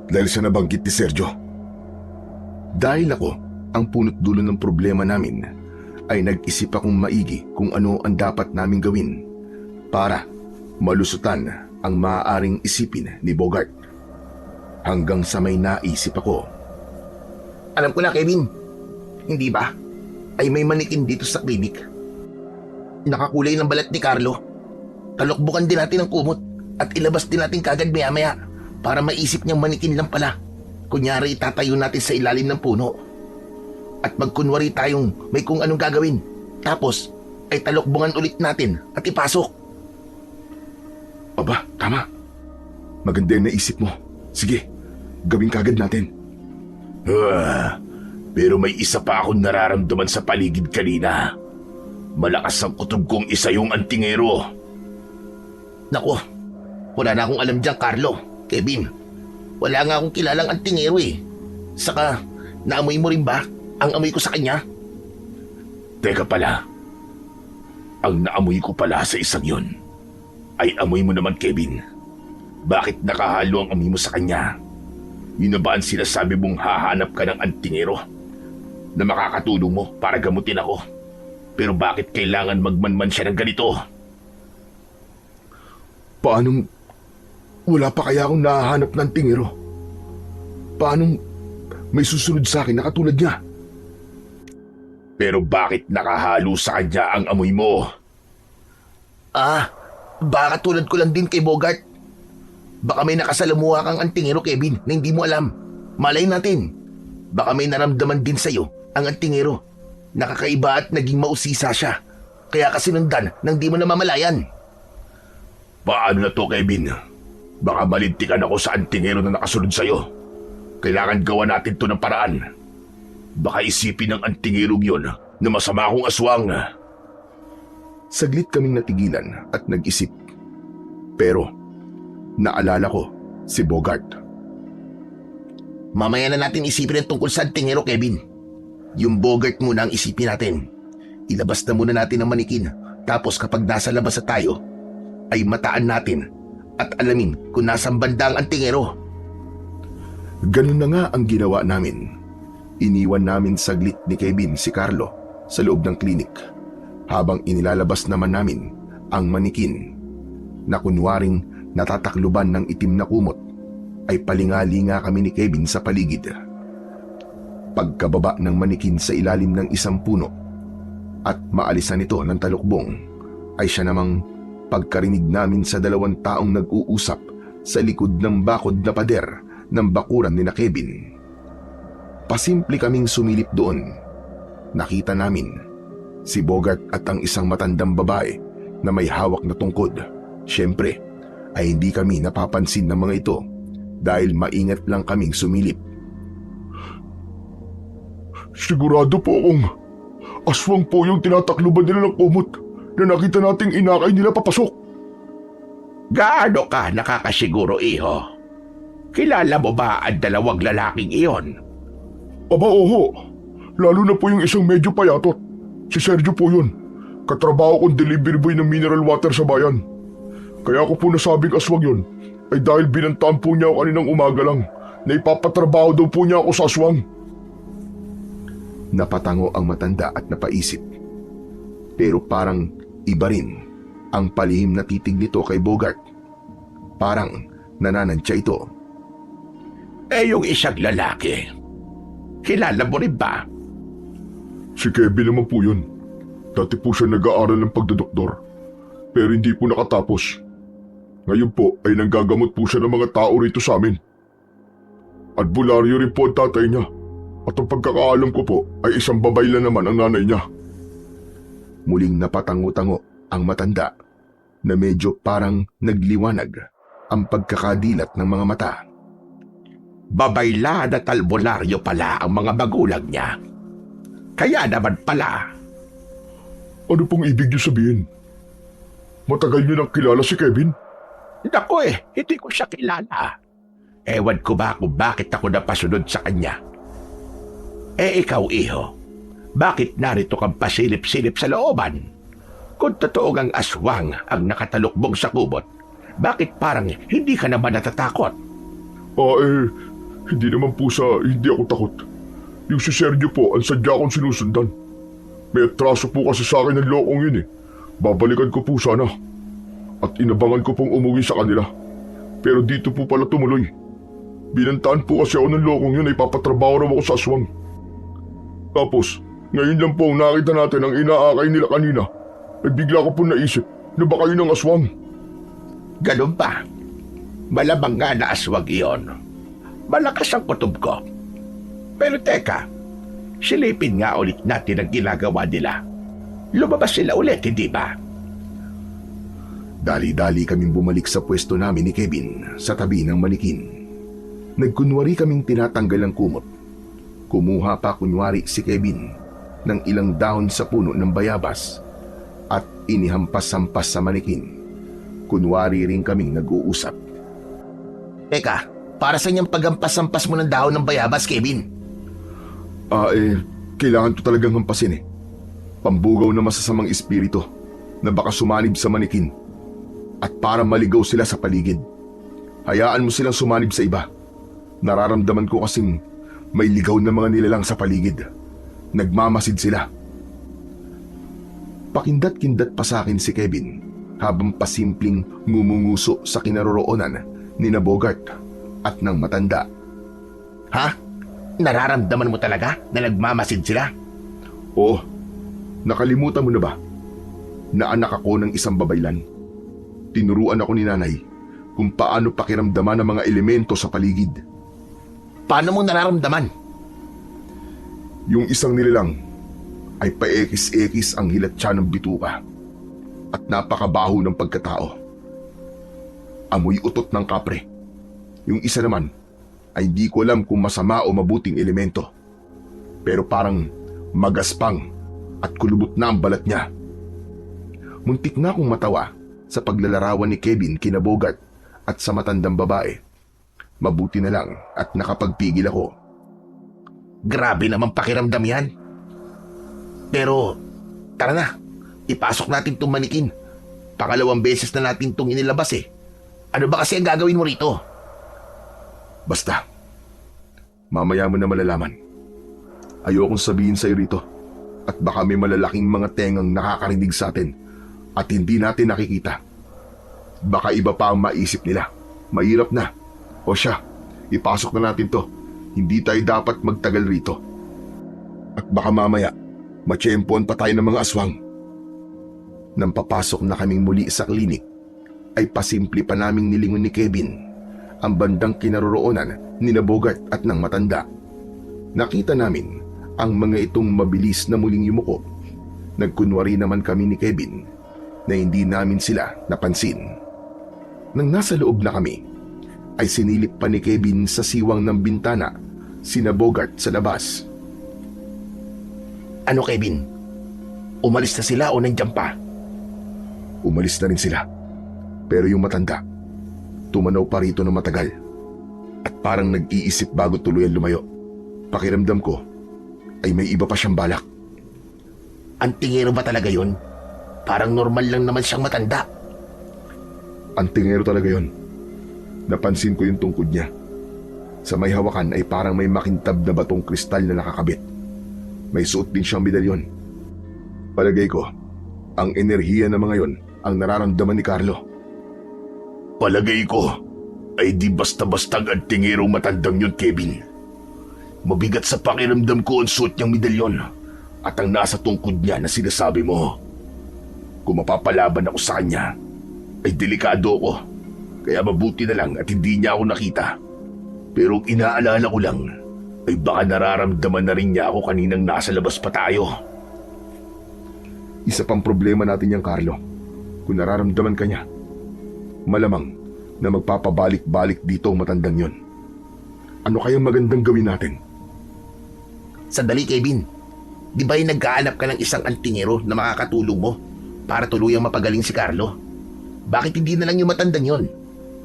dahil siya nabanggit ni Sergio. Dahil ako ang punot dulo ng problema namin, ay nag-isip akong maigi kung ano ang dapat naming gawin para malusutan ang maaaring isipin ni Bogart. Hanggang sa may naisip ako. Alam ko na, Kevin. Hindi ba? Ay may manikin dito sa klinik. Nakakulay ng balat ni Carlo. Talokbukan din natin ang kumot at ilabas din natin kagad maya-maya para maisip niyang manikin lang pala. Kunyari itatayo natin sa ilalim ng puno. At magkunwari tayong may kung anong gagawin. Tapos ay talokbungan ulit natin at ipasok. Aba, tama. Maganda yung naisip mo. Sige, gawin kagad natin. Pero may isa pa akong nararamdaman sa paligid kanina. Malakas ang kutob kong isa yung antingero. Nako, wala na akong alam dyan, Carlo. Kevin, wala nga akong kilalang antingero eh. Saka, naamoy mo rin ba ang amoy ko sa kanya? Teka pala, ang naamoy ko pala sa isang yun ay amoy mo naman, Kevin. Bakit nakahalo ang amoy mo sa kanya? Yun na ba ang sinasabi mong hahanap ka ng antingero na makakatulong mo para gamutin ako? Pero bakit kailangan magmanman siya ng ganito? Paanong wala pa kaya akong nahahanap ng tingero? Paanong may susunod sa akin na katulad niya? Pero bakit nakahalo sa kanya ang amoy mo? Baka tulad ko lang din kay Bogart. Baka may nakasalamuha kang antingero, Kevin, na hindi mo alam. Malay natin. Baka may naramdaman din sa'yo ang antingero. Nakakaiba at naging mausisa siya. Kaya kasinundan nang di mo namamalayan. Paano na to, Kevin? Baka malintikan ako sa antingero na nakasunod sa'yo. Kailangan gawa natin to ng paraan. Baka isipin ng antingerong yun na masama akong aswang. Saglit kaming natigilan at nag-isip. Pero, naalala ko si Bogart. Mamaya na natin isipin ang tungkol sa antingero, Kevin. Yung Bogart muna ang isipin natin. Ilabas na muna natin ang manikin. Tapos kapag nasa labas na tayo, ay mataan natin at alamin kung nasang banda ang antingero. Ganun na nga ang ginawa namin. Iniwan namin saglit ni Kevin si Carlo sa loob ng klinik habang inilalabas naman namin ang manikin na kunwaring natatakluban ng itim na kumot ay palingalinga kami ni Kevin sa paligid. Pagkababa ng manikin sa ilalim ng isang puno at maalisan ito ng talukbong ay siya namang pagkarinig namin sa dalawang taong nag-uusap sa likod ng bakod na pader ng bakuran ni na Kevin. Pasimple kaming sumilip doon. Nakita namin si Bogart at ang isang matandang babae na may hawak na tungkod. Siyempre ay hindi kami napapansin ng mga ito dahil maingat lang kaming sumilip. Sigurado po akong aswang po yung tinatakluban nila ng kumot na nakita nating inakay nila papasok. Gaano ka nakakasiguro, iho? kilala mo ba ang dalawang lalaking iyon? Aba, oho. Lalo na po yung isang medyo payatot. Si Sergio po yun. Katrabaho kong delivery boy ng mineral water sa bayan. Kaya ko po nasabing aswang yun ay dahil binantaan po niya ako kaninang umaga lang na ipapatrabaho daw po niya ako sa aswang. Napatango ang matanda at napaisip. Pero parang iba rin ang palihim na titig nito kay Bogart. Parang nananadya ito. Yung isang lalaki, kilala mo rin ba? Si Kevin naman po yun. Dati po siya nag-aaral ng pagdodoktor. Pero hindi po nakatapos. Ngayon po ay nanggagamot po siya ng mga tao rito sa amin. Albularyo rin po ang tatay niya. At ang pagkakaalam ko po ay isang babay lang naman ang nanay niya. Muling napatango-tango ang matanda na medyo parang nagliwanag ang pagkakadilat ng mga mata. Babayla at albularyo pala ang mga magulang niya. Kaya naman pala. Ano pong ibig niyo sabihin? Matagal niyo nang kilala si Kevin? Naku hindi ko siya kilala. Ewan ko ba kung bakit ako napasunod sa kanya. Ikaw, iho, bakit narito kang pasilip-silip sa looban? Kung totoo ang aswang ang nakatalukbong sa kubot, bakit parang hindi ka naman natatakot? Hindi naman po sa hindi ako takot. Yung si Sergio po ang sadya akong sinusundan. May atraso po kasi sa akin ng lokong yun eh. Babalikan ko po sana. At inabangan ko pong umuwi sa kanila. Pero dito po pala tumuloy. Binantaan po kasi ako ng lokong yun ay papatrabaho raw ako sa aswang. Tapos, ngayon lang po nakita natin ang inaakay nila kanina. Ay bigla ko po naisip na baka yun ang aswang. Ganun ba? Malamang nga na aswang iyon. Malakas ang kutob ko. Pero teka, silipin nga ulit natin ang ginagawa nila. Lumabas sila ulit, hindi ba? Dali-dali kaming bumalik sa pwesto namin ni Kevin sa tabi ng manikin. Nagkunwari kaming tinatanggal ang kumot. Kumuha pa kunwari si Kevin ng ilang dahon sa puno ng bayabas at inihampas-hampas sa manikin. Kunwari rin kaming nag-uusap. Teka, para sa niyang paghampas-hampas mo ng dahon ng bayabas, Kevin? Kailangan to talagang hampasin eh. Pambugaw na masasamang espiritu na baka sumanib sa manikin at para maligaw sila sa paligid. Hayaan mo silang sumanib sa iba. Nararamdaman ko kasing may ligaw na mga nilalang sa paligid. Nagmamasid sila. Pakindat-kindat pa sa akin si Kevin habang pasimpleng ngumunguso sa kinaroroonan ni na Bogart at ng matanda. Ha? Nararamdaman mo talaga na nagmamasid sila? Oo. Nakalimutan mo na ba na anak ako ng isang babaylan? Tinuruan ako ni nanay kung paano pakiramdaman ang mga elemento sa paligid. Paano mo nararamdaman? Yung isang nilalang ay paekis-ekis ang hilatsa ng bituka at napakabaho ng pagkatao. Amoy utot ng kapre. Yung isa naman ay di ko alam kung masama o mabuting elemento. Pero parang magaspang at kulubot na ang balat niya. Muntik na akong matawa sa paglalarawan ni Kevin kina Bogart at sa matandang babae. Mabuti na lang at nakapagpigil ako. Grabe naman pakiramdam yan. Pero, tara na. Ipasok natin itong manikin. Pangalawang beses na natin itong inilabas eh. Ano ba kasi ang gagawin mo rito? Basta, mamaya mo na malalaman. Ayokong sabihin sa'yo rito at baka may malalaking mga tengang nakakarinig sa atin at hindi natin nakikita. Baka iba pa ang maisip nila. Mahirap na. O siya, ipasok na natin to. Hindi tayo dapat magtagal rito. At baka mamaya, matsyempoan pa tayo ng mga aswang. Nang papasok na kaming muli sa klinik, ay pasimple pa naming nilingon ni Kevin ang bandang kinaroroonan ni na Bogart at ng matanda. Nakita namin ang mga itong mabilis na muling yumuko. Nagkunwari naman kami ni Kevin na hindi namin sila napansin. Nang nasa loob na kami, ay sinilip pa ni Kevin sa siwang ng bintana sina Bogart sa labas. Ano, Kevin? Umalis na sila o nandiyan pa? Umalis na rin sila. Pero yung matanda, tumanaw pa rito ng matagal. at parang nag-iisip bago tuluyan lumayo. Pakiramdam ko ay may iba pa siyang balak. Antingero ba talaga yun? Parang normal lang naman siyang matanda. Antingero talaga yon. Napansin ko yung tungkod niya. Sa may hawakan ay parang may makintab na batong kristal na nakakabit. May suot din siyang medalyon. Palagay ko, ang enerhiya ng mga yon ang nararamdaman ni Carlo. Palagay ko ay di basta-bastang antingerong matandang yun, Kevin. Mabigat sa pakiramdam ko ang suot niyang medalyon at ang nasa tungkod niya na sinasabi mo. Kung mapapalaban ako sa kanya, ay delikado ko. Kaya mabuti na lang at hindi niya ako nakita. Pero ang inaalala ko lang ay baka nararamdaman na rin niya ako kaninang nasa labas pa tayo. Isa pang problema natin yan, Carlo. Kung nararamdaman ka niya, malamang na magpapabalik-balik dito ang matandang yon. Ano kayang magandang gawin natin? Sandali, Kevin. Di ba yung nagkahanap ka ng isang antingero na makakatulong mo para tuluyang mapagaling si Carlo? Bakit hindi na lang yung matandang yon?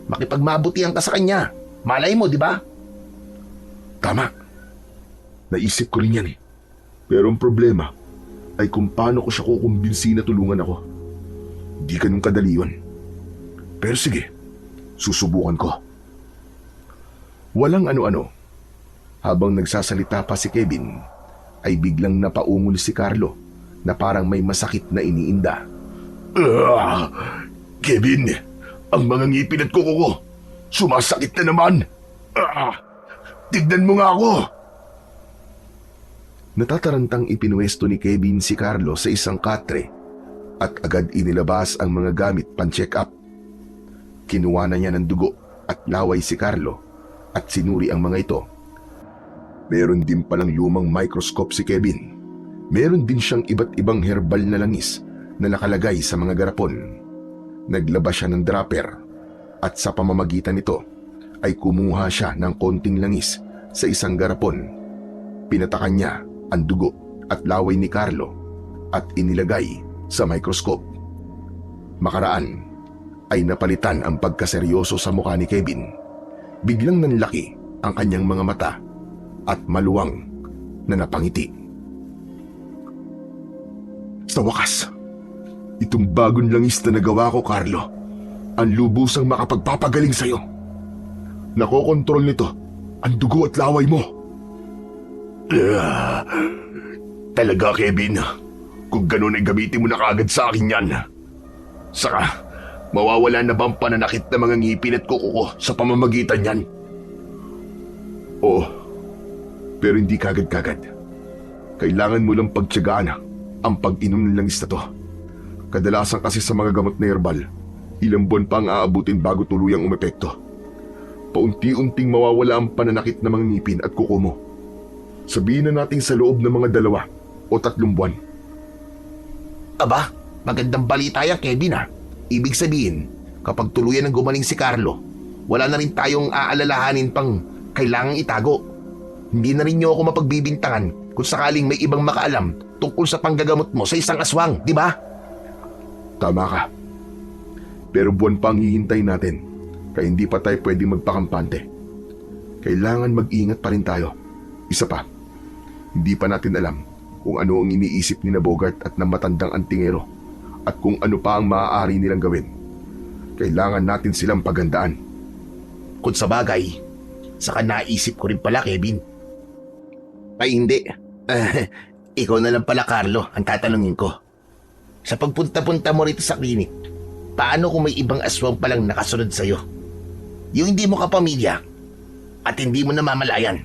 Makipagmabutihan ka sa kanya. Malay mo, di ba? Tama. Naisip ko rin yan eh. Pero ang problema ay kung paano ko siya kukumbinsi na tulungan ako. Di ganun kadali yun. Pero sige, susubukan ko. Walang ano-ano. Habang nagsasalita pa si Kevin, ay biglang napaungol si Carlo na parang may masakit na iniinda. Kevin, ang mga ngipin at kuko ko, sumasakit na naman. Tignan mo nga ako. Natatarantang ipinuwesto ni Kevin si Carlo sa isang katre at agad inilabas ang mga gamit pan-check up. Kinuha na niya ng dugo at laway si Carlo at sinuri ang mga ito. Meron din palang lumang microscope si Kevin. Meron din siyang iba't ibang herbal na langis na nakalagay sa mga garapon. Naglabas siya ng dropper at sa pamamagitan nito ay kumuha siya ng konting langis sa isang garapon. Pinatakan niya ang dugo at laway ni Carlo at inilagay sa microscope. Makaraan ay napalitan ang pagkaseryoso sa mukha ni Kevin. Biglang nanlaki ang kanyang mga mata at maluwang na napangiti. Sa wakas, itong bagong langis na nagawa ko, Carlo, ang lubusang makapagpapagaling sa'yo. Nakokontrol nito ang dugo at laway mo. Talaga, Kevin. Kung ganun ay gamitin mo na kaagad sa akin yan. Saka, mawawala na ba ang pananakit na mga ngipin at kuko ko sa pamamagitan yan? Oo, pero hindi kagad-kagad. Kailangan mo lang pagtiyagaan ang pag-inom ng langis na to. Kadalasan kasi sa mga gamot na herbal, ilang buwan pa ang aabutin bago tuluyang umepekto. Paunti-unting mawawala ang pananakit ng mga ngipin at kuko mo. Sabihin na natin sa loob ng mga 2 o 3 buwan. Aba, magandang balita yan, Kevin ha. Ibig sabihin, kapag tuluyan ng gumaling si Carlo, wala na rin tayong aalalahanin pang kailangang itago. Hindi na rin niyo ako mapagbibintangan kung sakaling may ibang makaalam tungkol sa panggagamot mo sa isang aswang, di ba? Tama ka. Pero buwan pa ang hihintay natin, kaya hindi pa tayo pwedeng magpakampante. Kailangan mag-ingat pa rin tayo. Isa pa, hindi pa natin alam kung ano ang iniisip ni Bogart at ng matandang antingero at kung ano pa ang maaari nilang gawin. Kailangan natin silang paghandaan. Kung sa bagay, saka naisip ko rin pala, Kevin. Ay hindi. Ikaw na lang pala, Carlo, ang tatanungin ko. Sa pagpunta-punta mo rito sa klinik, paano kung may ibang aswang palang nakasunod sa'yo? Yung hindi mo kapamilya at hindi mo namamalayan.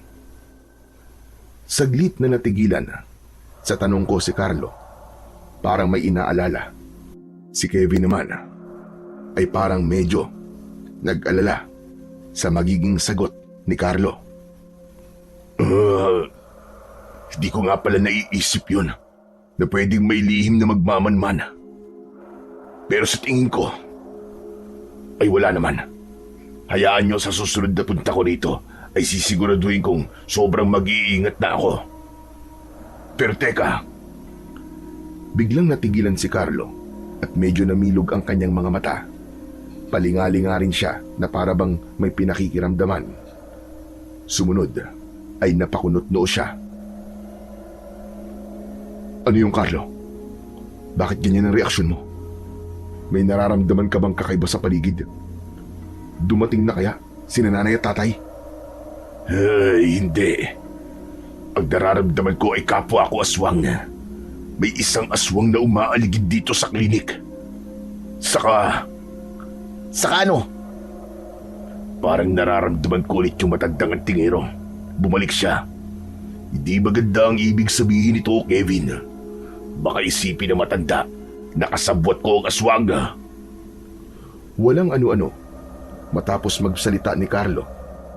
Saglit na natigilan sa tanong ko si Carlo. Parang may inaalala. Si Kevin naman ay parang medyo nag-alala sa magiging sagot ni Carlo. Hindi ko nga pala naiisip yun na pwedeng may lihim na magmamanman. Pero sa tingin ko ay wala naman. Hayaan nyo sa susunod na punta ko rito ay sisiguraduhin kong sobrang mag-iingat na ako. Pero teka. Biglang natigilan si Carlo at medyo namilog ang kanyang mga mata. Palingali nga rin siya na para bang may pinakikiramdaman. Sumunod ay napakunot noo siya. Ano yung Carlo? Bakit ganyan ang reaksyon mo? May nararamdaman ka bang kakaiba sa paligid? Dumating na kaya sina nanay at tatay? Hindi. Ang nararamdaman ko ay kapwa ko aswang. May isang aswang na umaaligid dito sa klinik. Saka ano? parang nararamdaman ko ulit yung matandang antingero. Bumalik siya. Hindi maganda ang ibig sabihin nito, Kevin. Baka isipin ng matanda, nakasabwat ko ang aswang. Walang ano-ano. Matapos magsalita ni Carlo,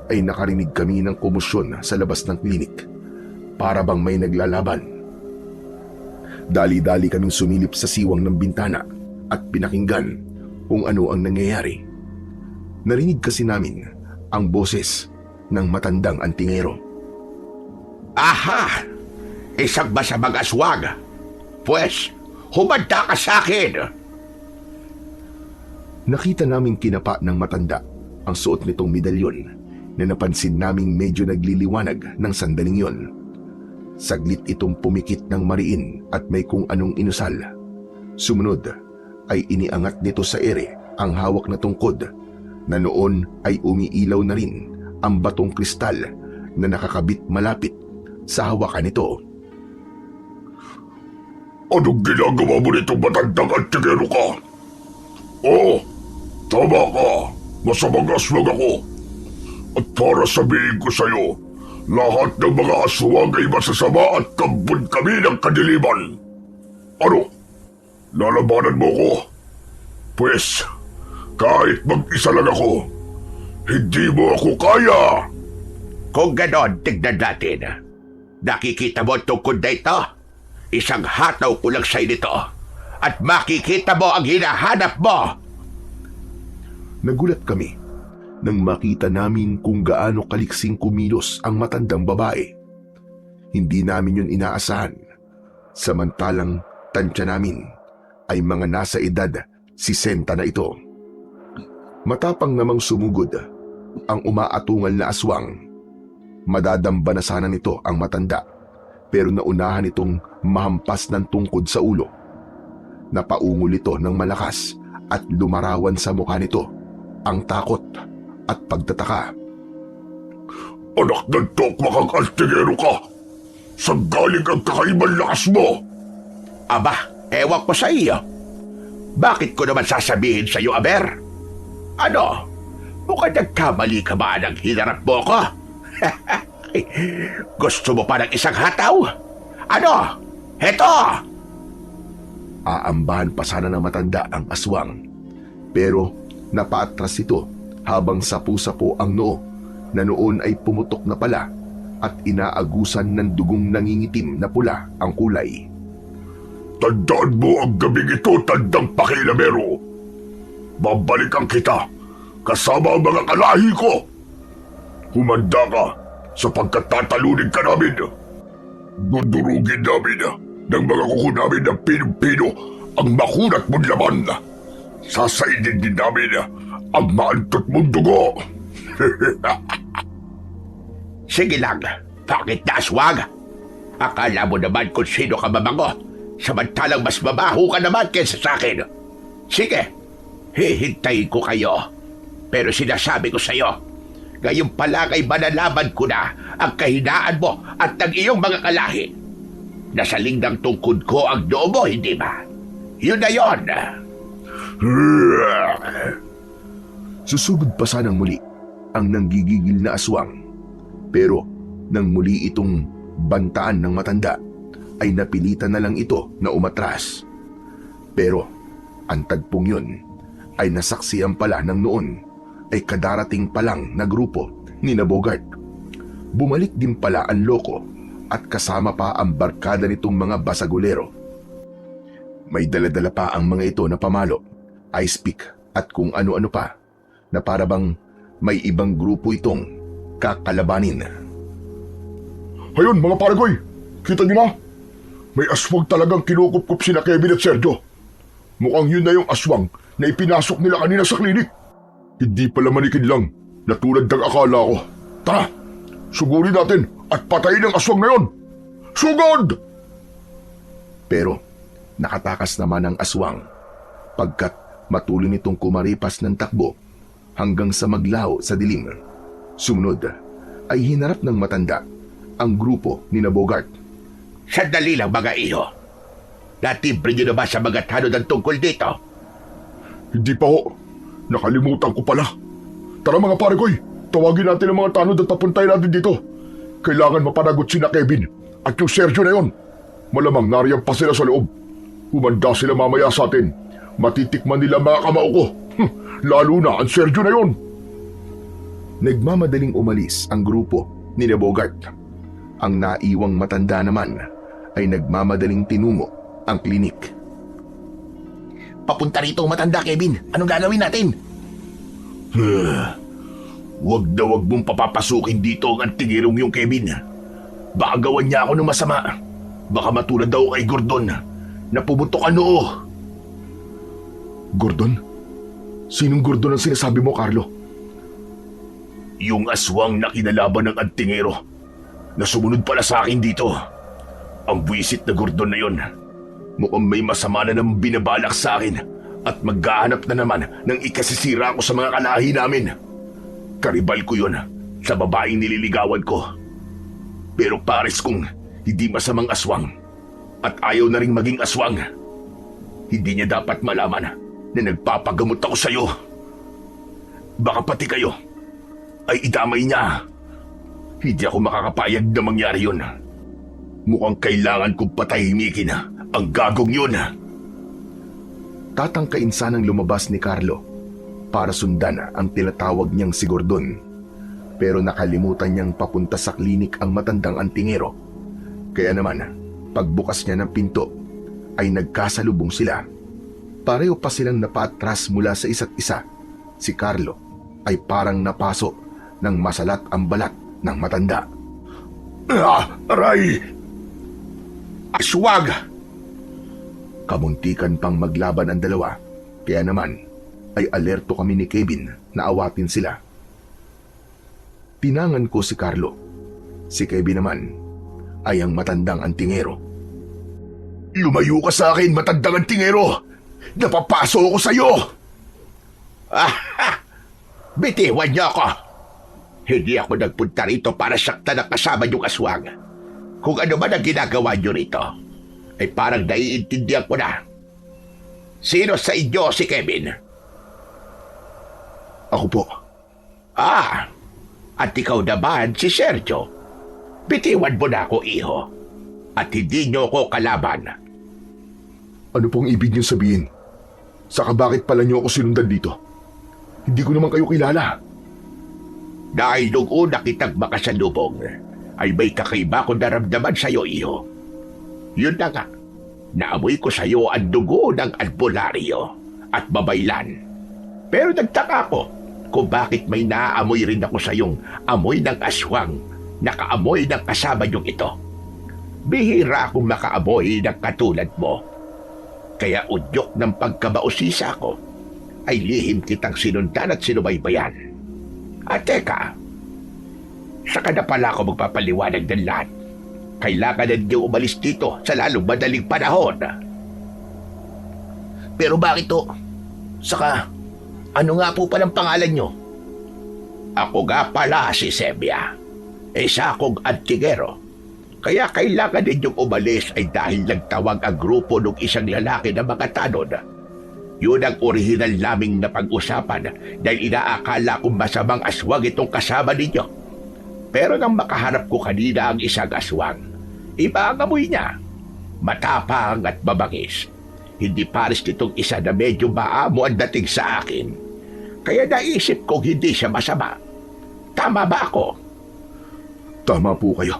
ay nakarinig kami ng komosyon sa labas ng klinik. Para bang may naglalaban. Dali-dali kaming sumilip sa siwang ng bintana at pinakinggan kung ano ang nangyayari. Narinig kasi namin ang boses ng matandang antingero. Aha! Isang ba sa mga aswang? Pues, humanda ka sa akin! Nakita naming kinapa ng matanda ang suot nitong medalyon na napansin naming medyo nagliliwanag ng sandaling yon. Saglit itong pumikit ng mariin at may kung anong inusal. Sumunod ay iniangat nito sa ere ang hawak na tungkod na noon ay umiilaw na rin ang batong kristal na nakakabit malapit sa hawakan nito. Anong ginagawa mo nitong matandang antingero ka? Oo, tama ka. Masamang aswang ako. At para sabihin ko sa'yo, lahat ng mga aswang ay masasama at kambun kami ng kadiliman. Ano? Lalabanan mo ko? Pues, kahit mag-isa lang ako, hindi mo ako kaya. Kung ganon, tignan natin. Nakikita mo ang tungkod na ito? Isang hataw ko lang sa'yo nito. At makikita mo ang hinahanap mo. Nagulat kami nang makita namin kung gaano kaliksing kumilos ang matandang babae. Hindi namin yun inaasahan. Samantalang tansya namin ay mga nasa edad 60 na ito. Matapang namang sumugod ang umaatungal na aswang. Madadamba na sana nito ang matanda, pero naunahan itong mahampas ng tungkod sa ulo. Napaungol ito ng malakas at lumarawan sa mukha nito ang takot at pagtataka. Anak ng tokmakang antingero ka! Saan galing ang kakaibang lakas mo? Aba, ewan ko sa iyo. Bakit ko naman sasabihin sa iyo, Aber? Ano? Mukhang nagkamali ka ba ng hinarap mo ko? Gusto mo pa ng isang hataw? Ano? Heto! Aambahan pa sana ng matanda ang aswang, pero napaatras ito habang sapu-sapo ang noo na noon ay pumutok na pala at inaagusan ng dugong nangingitim na pula ang kulay. Tandaan mo ang gabing ito, tandang pakilamero. Babalikan kita kasama ang mga kalahi ko. Humanda ka sapagkat tatalunin ka namin. Dudurugin namin ng mga kuko namin ng pinong-pino ang makunat mong laman. Sasainin din namin ang maantot mong dugo. Sige lang, bakit na aswang? Akala mo naman kung sino ka mabango, samantalang mas mabaho ka naman kaysa sa akin. Sige, hihintayin ko kayo. Pero sinasabi ko sa iyo, ngayon pa lang ay malalaman ko na ang kahinaan mo at ng iyong mga kalahi. Nasaling ng tungkod ko ang noo mo, hindi ba? Yun na yun. Susugod pa sanang muli ang nanggigigil na aswang. Pero nang muli itong bantaan ng matanda, ay napilitan na lang ito na umatras. Pero ang tagpong yun ay nasaksiyan pala ng noon ay kadarating pa lang na grupo ni na Bogart. Bumalik din pala ang loko at kasama pa ang barkada nitong mga basagulero. May daladala pa ang mga ito na pamalo, ice pick at kung ano-ano pa na para bang may ibang grupo itong kakalabanin. Ayun mga paragoy, kita niyo na? May aswang talagang kinukup-kup sina Kevin at Sergio. Mukhang yun na yung aswang na ipinasok nila kanina sa klinik. Hindi pala manikid lang, na tulad ng akala ko. Tara, Sugurin natin at patayin ang aswang na yon! Sugod! Pero nakatakas naman ang aswang pagkat matuloy nitong kumaripas ng takbo hanggang sa maglaho sa dilim. Sumunod ay hinarap ng matanda ang grupo ni Bogart. Sandali lang mga iho. Natibre niyo na ba sa mga tanod ang tungkol dito? Hindi pa ho. Nakalimutan ko pala. Tara mga pare ko'y, tawagin natin ang mga tanod at papuntahin natin dito. Kailangan mapanagot si na Kevin at yung Sergio na yon. Malamang nariyan pa sila sa loob. Humanda sila mamaya sa atin. Matitikman nila mga kamao ko. Lalo na ang Sergio na yon. Nagmamadaling umalis ang grupo ni Bogart. Ang naiwang matanda naman ay nagmamadaling tinungo ang klinik. Papunta rito matanda, Kevin. Anong gagawin natin? Wag na wag mong papapasukin dito ang antingirong yung Kevin. Baka gawan niya ako ng masama. Baka matulad daw kay Gordon na pumutok ang noo. Gordon? Sinong Gordon ang sinasabi mo, Carlo? Yung aswang na kinalaban ng antingero na sumunod pala sa akin dito. Ang buwisit na Gordon na yon. Mukhang may masama na naman binabalak sa akin at maghahanap na naman ng ikasisira ko sa mga kalahi namin. Karibal ko yon sa babaeng nililigawan ko. Pero pares kong hindi masamang aswang at ayaw na ring maging aswang. Hindi niya dapat malaman na nagpapagamot ako sa'yo. Baka pati kayo ay idamay niya. Hindi ako makakapayag na mangyari yun. Mukhang kailangan kong patahimikin ang gagong yun. Tatangkain sanang lumabas ni Carlo para sundan ang tinatawag niyang si Gordon. Pero nakalimutan niyang papunta sa klinik ang matandang antingero. Kaya naman, pagbukas niya ng pinto, ay nagkasalubong sila. Pareho pa silang napatras mula sa isa't isa. Si Carlo ay parang napaso ng masalat ang balat ng matanda. Aray! Aswag! Kamuntikan pang maglaban ang dalawa, kaya naman ay alerto kami ni Kevin na awatin sila. Tinangan ko si Carlo. Si Kevin naman ay ang matandang antingero. Lumayo ka sa akin, matandang antingero! Napapaso ako sa'yo! Bitiwan niyo ako! Hindi ako nagpunta rito para saktan ang kasama niyong aswang. Kung ano man ang ginagawa niyo rito, ay parang naiintindihan ko na. Sino sa inyo si Kevin? Ako po. At ikaw naman si Sergio. Bitiwan mo na ako, iho. At hindi niyo ako kalaban. Ano pong ibig niyo sabihin? Saka bakit pala niyo ako sinundan dito? Hindi ko naman kayo kilala. Dahil nung una kitang makasalubong, ay may kakaiba kong naramdaman sa'yo, iho. Yun na nga, naamoy ko sa'yo ang dugo ng albularyo at babaylan. Pero nagtaka ko kung bakit may naaamoy rin ako sa'yong amoy ng aswang na kaamoy ng kasama niyong ito. Bihira akong makaamoy ng katulad mo. Kaya udyok ng pagkabausisa ko ay lihim kitang sinundan at sinubaybayan. At teka, saka na pala ako magpapaliwanag ng lahat. Kailangan na niyo umalis dito sa lalong madaling panahon. Pero bakit to? Saka, ano nga po palang pangalan niyo? Ako nga pala si Sebia. Isa akong antingero. Kaya kailangan ninyong umalis ay dahil nagtawag ang grupo ng isang lalaki na mga tanod. Yun ang orihinal naming napag-usapan dahil inaakala kong masamang aswang itong kasama ninyo. Pero nang makaharap ko kanina ang isang aswang, iba ang amoy niya. Matapang at mabangis. Hindi pares nitong isa na medyo maamo ang dating sa akin. Kaya naisip kong hindi siya masama. Tama ba ako? Tama po kayo.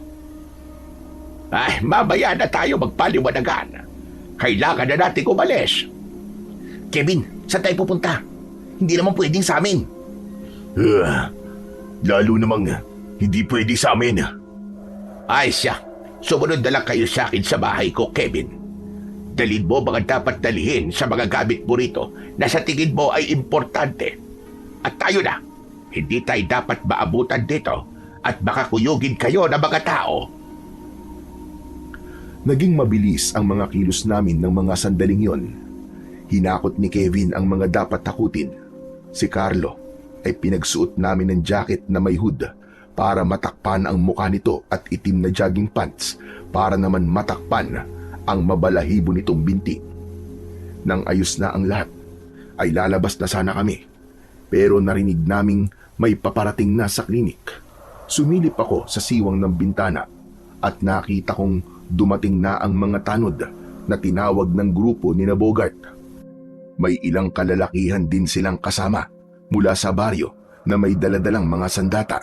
Ay, mamaya na tayo magpaliwanagan. Kailangan na natin umalis. Kevin, saan tayo pupunta? Hindi naman pwedeng sa amin. Lalo namang hindi pwede sa amin. Ay siya, sumunod na lang kayo sa akin sa bahay ko, Kevin. Dalhin mo mga dapat dalhin sa mga gamit mo rito na sa tingin mo ay importante. At tayo na, hindi tayo dapat maabutan dito at baka kuyugin kayo ng mga tao. Naging mabilis ang mga kilos namin ng mga sandaling yon. Hinakot ni Kevin ang mga dapat takutin. Si Carlo ay pinagsuot namin ng jacket na may hood para matakpan ang mukha nito at itim na jogging pants para naman matakpan ang mabalahibo nitong binti. Nang ayos na ang lahat, ay lalabas na sana kami. Pero narinig naming may paparating na sa klinik. Sumilip ako sa siwang ng bintana at nakita kong dumating na ang mga tanod na tinawag ng grupo ni na Bogart. May ilang kalalakihan din silang kasama mula sa baryo na may daladalang mga sandata.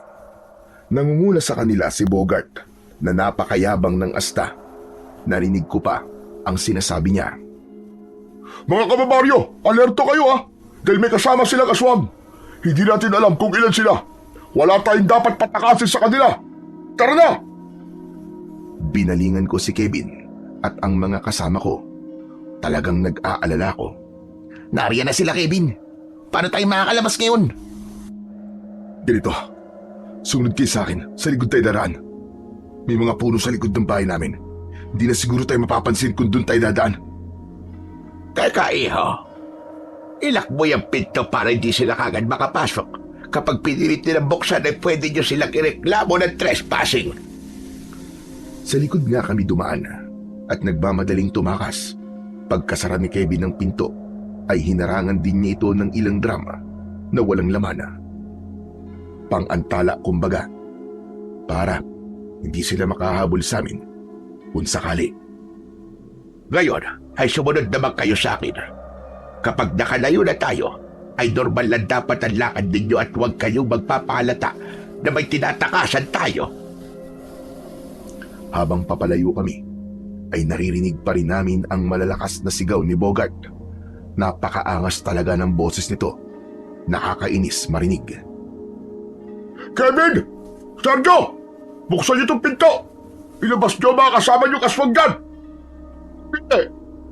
Nangunguna sa kanila si Bogart na napakayabang ng asta. Narinig ko pa ang sinasabi niya. Mga kababaryo, alerto kayo ha! Dahil may kasama silang aswang. Hindi natin alam kung ilan sila. Wala tayong dapat patakasin sa kanila. Tara na! Binalingan ko si Kevin at ang mga kasama ko. Talagang nag-aalala ko. Nariyan na sila, Kevin. Paano tayo makakalabas ngayon? Ganito, sunod kayo sa akin, sa likod tayo daraan. May mga puno sa likod ng bahay namin. Hindi na siguro tayo mapapansin kung doon tayo dadaan. Teka, iho. Ilakbo yung pinto para hindi sila kagad makapasok. Kapag pinilit nilang buksan ay pwede nyo silang ireklamo ng trespassing. Sa likod nga kami dumaan at nagmamadaling tumakas. Pagkasara ni Kevin ng pinto, ay hinarangan din niya ito ng ilang drama na walang laman. Pang-antala kumbaga, para hindi sila makahabol sa amin kung sakali. Ngayon ay sumunod naman kayo sa akin. Kapag nakalayo na tayo, ay normal lang dapat ang lakad ninyo at huwag kayong magpapahalata na may tinatakasan tayo. Habang papalayo kami, ay naririnig pa rin namin ang malalakas na sigaw ni Bogart. Napakaangas talaga ng boses nito. Nakakainis marinig. Kevin! Sergio! Buksan niyo itong pinto! Ilabas niyo mga kasama niyo kaswag dyan! Hindi,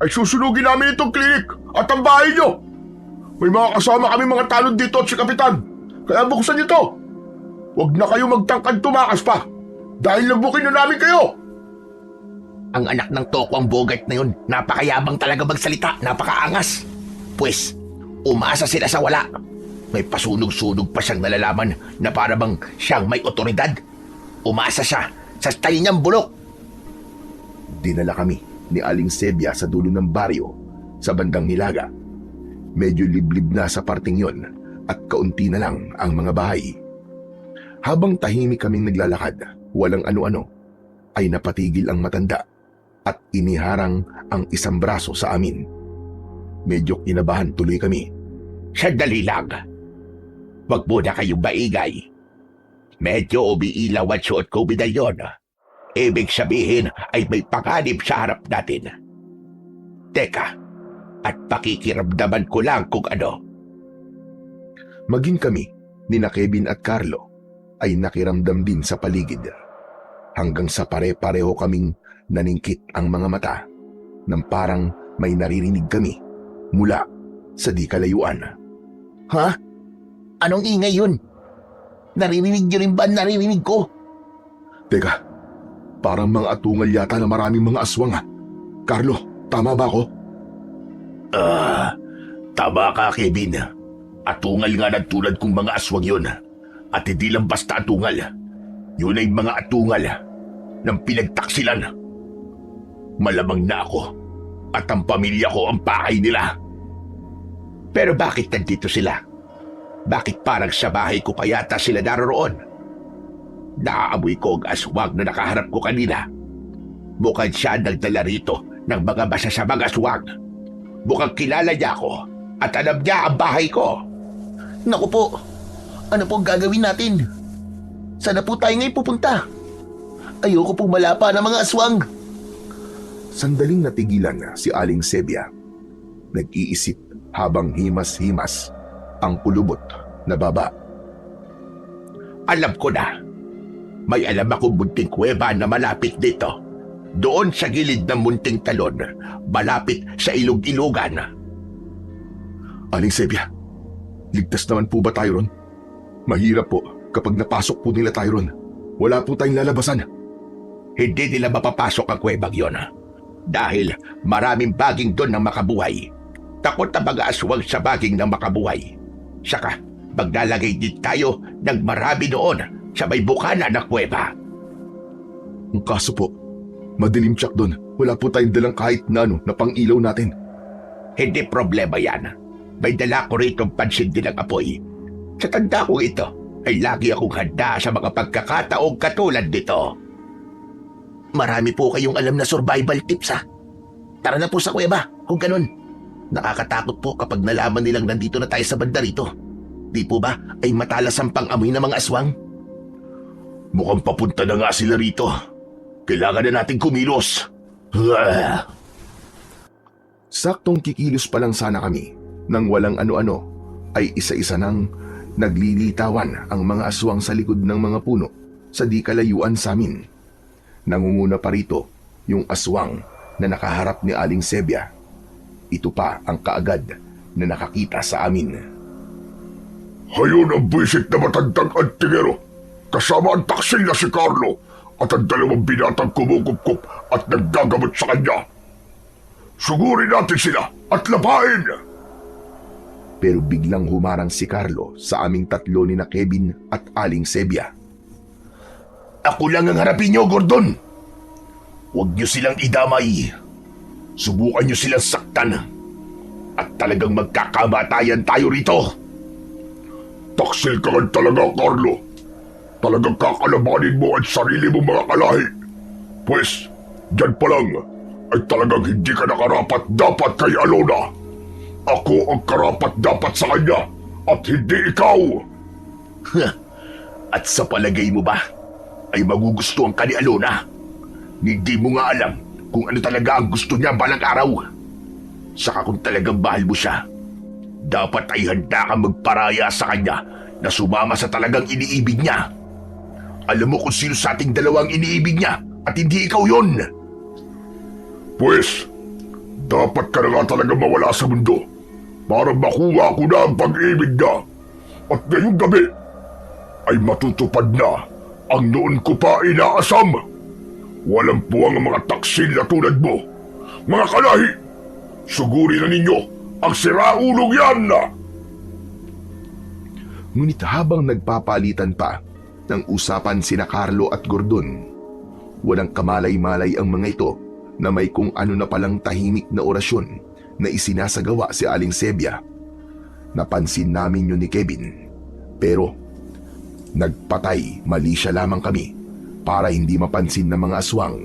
ay susunugin namin itong klinik at ang bahay niyo! May mga kasama kami mga tanod dito at si Kapitan. Kaya buksan niyo to! Huwag na kayo magtangkad tumakas pa! Dahil nabukin na namin kayo! Ang anak ng toko ang Bogart na yun. Napakayabang talaga magsalita. Napakaangas. Pues, umasa sila sa wala. May pasunog-sunog pa siyang nalalaman na para bang siyang may otoridad. Umasa siya sa style niyang bulok. Dinala kami ni Aling Sebia sa dulo ng baryo sa bandang Hilaga. Medyo liblib na sa parting yon at kaunti na lang ang mga bahay. Habang tahimik kaming naglalakad, walang ano-ano, ay napatigil ang matanda at iniharang ang isang braso sa amin. Medyo kinabahan tuloy kami. Sandali lang. Wag muna kayong maingay. Medyo umiilaw at suot ko medalyon. Ibig sabihin ay may panganib sa harap natin. Teka, at pakikiramdaman ko lang kung ano. Maging kami, nina Kevin at Carlo, ay nakiramdam din sa paligid. Hanggang sa pare-pareho kaming naningkit ang mga mata nang parang may naririnig kami mula sa di kalayuan. Ha? Anong ingay yun? Naririnig niyo rin ba ang naririnig ko? Teka, parang mga atungal yata na maraming mga aswang ha. Carlo, tama ba ako? Tama ka, Kevin. Atungal nga ng tulad kong mga aswang yun. At hindi lang basta atungal. Yun ay mga atungal ng pinagtaksilan. Malamang na ako at ang pamilya ko ang pakay nila. Pero bakit nandito sila? Bakit parang sa bahay ko pa yata sila naroroon? Naaamoy ko ang aswang na nakaharap ko kanina. Mukhang siya ang nagdala rito ng mga masasamang aswang. Mukhang kilala niya ako at alam niya ang bahay ko. Naku po, ano pong gagawin natin? Sana po tayo ngayon pupunta? Ayoko pong malapa ng mga aswang. Sandaling natigilan si Aling Sebia. Nag-iisip habang himas-himas ang kulubot na baba. Alam ko na. May alam akong munting kuweba na malapit dito. Doon sa gilid ng munting talon, malapit sa ilog-ilogan. Aling Sebia, ligtas naman po ba tayo ron? Mahirap po kapag napasok po nila tayo ron. Wala po tayong lalabasan. Hindi nila mapapasok ang kuwebang yon. Dahil maraming baging doon ng makabuhay. Takot na mga aswang sa baging ng makabuhay. Saka, maglalagay din tayo ng marami doon sa may bukana ng kuweba. Ang kaso po, madilim tsak doon. Wala po tayong dalang kahit na ano na pang-ilaw natin. Hindi problema yan. May dala ko rito pansin din ng apoy. Sa tanda ko ito, ay lagi akong handa sa mga pagkakataong katulad nito. Marami po kayong alam na survival tips ha. Tara na po sa kuweba, kung ganun. Nakakatakot po kapag nalaman nilang nandito na tayo sa banda rito. Di po ba ay matalas ang pang-amoy ng mga aswang? Mukhang papunta na nga sila rito. Kailangan na nating kumilos. Saktong kikilos pa lang sana kami nang walang ano-ano ay isa-isa nang naglilitawan ang mga aswang sa likod ng mga puno sa di kalayuan sa amin. Nangunguna pa rito yung aswang na nakaharap ni Aling Sebia. Ito pa ang kaagad na nakakita sa amin. Hayon ang buwisit na matandang antingero. Kasama ang taksil na si Carlo at ang dalawang binatang kumukupkup at naggagamot sa kanya. Sugurin natin sila at labahin! Pero biglang humarang si Carlo sa aming tatlo ni na Kevin at Aling Sebia. Ako lang ang harapin niyo, Gordon. Huwag niyo silang idamay. Subukan niyo silang saktan. At talagang magkakamatayan tayo rito. Taksil ka man talaga, Carlo. Talagang kakalabanin mo ang sarili mong mga kalahi. Pwes, dyan pa lang ay talagang hindi ka nakarapat dapat kay Alona. Ako ang karapat dapat sa kanya at hindi ikaw. At sa palagay mo ba ay magugustuhan ka ni Alona? Hindi mo nga alam kung ano talaga ang gusto niya balang araw. Saka kung talagang mahal mo siya, dapat ay handa kang magparaya sa kanya na sumama sa talagang iniibig niya. Alam mo kung sino sa ating dalawang iniibig niya at hindi ikaw yon. Pues, dapat ka na nga talaga mawala sa mundo para makuha ko na ang pag-ibig niya. At ngayong gabi ay matutupad na ang noon ko pa inaasam. Walang puwang ang mga taksil na tulad mo. Mga kalahi, sugurin na ninyo ang siraulong yan! Ngunit habang nagpapalitan pa ng usapan sina Carlo at Gordon, walang kamalay-malay ang mga ito na may kung ano na palang tahimik na orasyon na isinasagawa si Aling Sebia. Napansin namin yun ni Kevin, pero nagpatay mali siya lamang kami para hindi mapansin ng mga aswang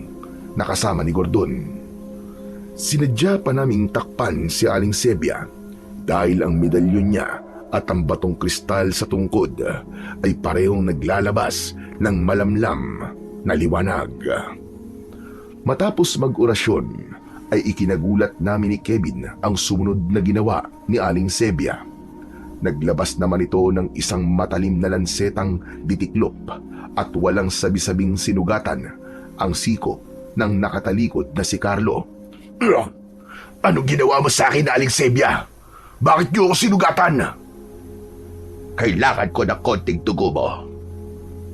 na kasama ni Gordon. Sinadya pa naming takpan si Aling Sebia dahil ang medalyon niya at ang batong kristal sa tungkod ay parehong naglalabas ng malamlam na liwanag. Matapos mag-orasyon ay ikinagulat namin ni Kevin ang sumunod na ginawa ni Aling Sebia. Naglabas naman ito ng isang matalim na lansetang ditiklop at walang sabi-sabing sinugatan ang siko ng nakatalikod na si Carlo. Anong ginawa mo sa akin, Aling Sebia? Bakit niyo ako sinugatan? Kailangan ko ng konting tugo mo.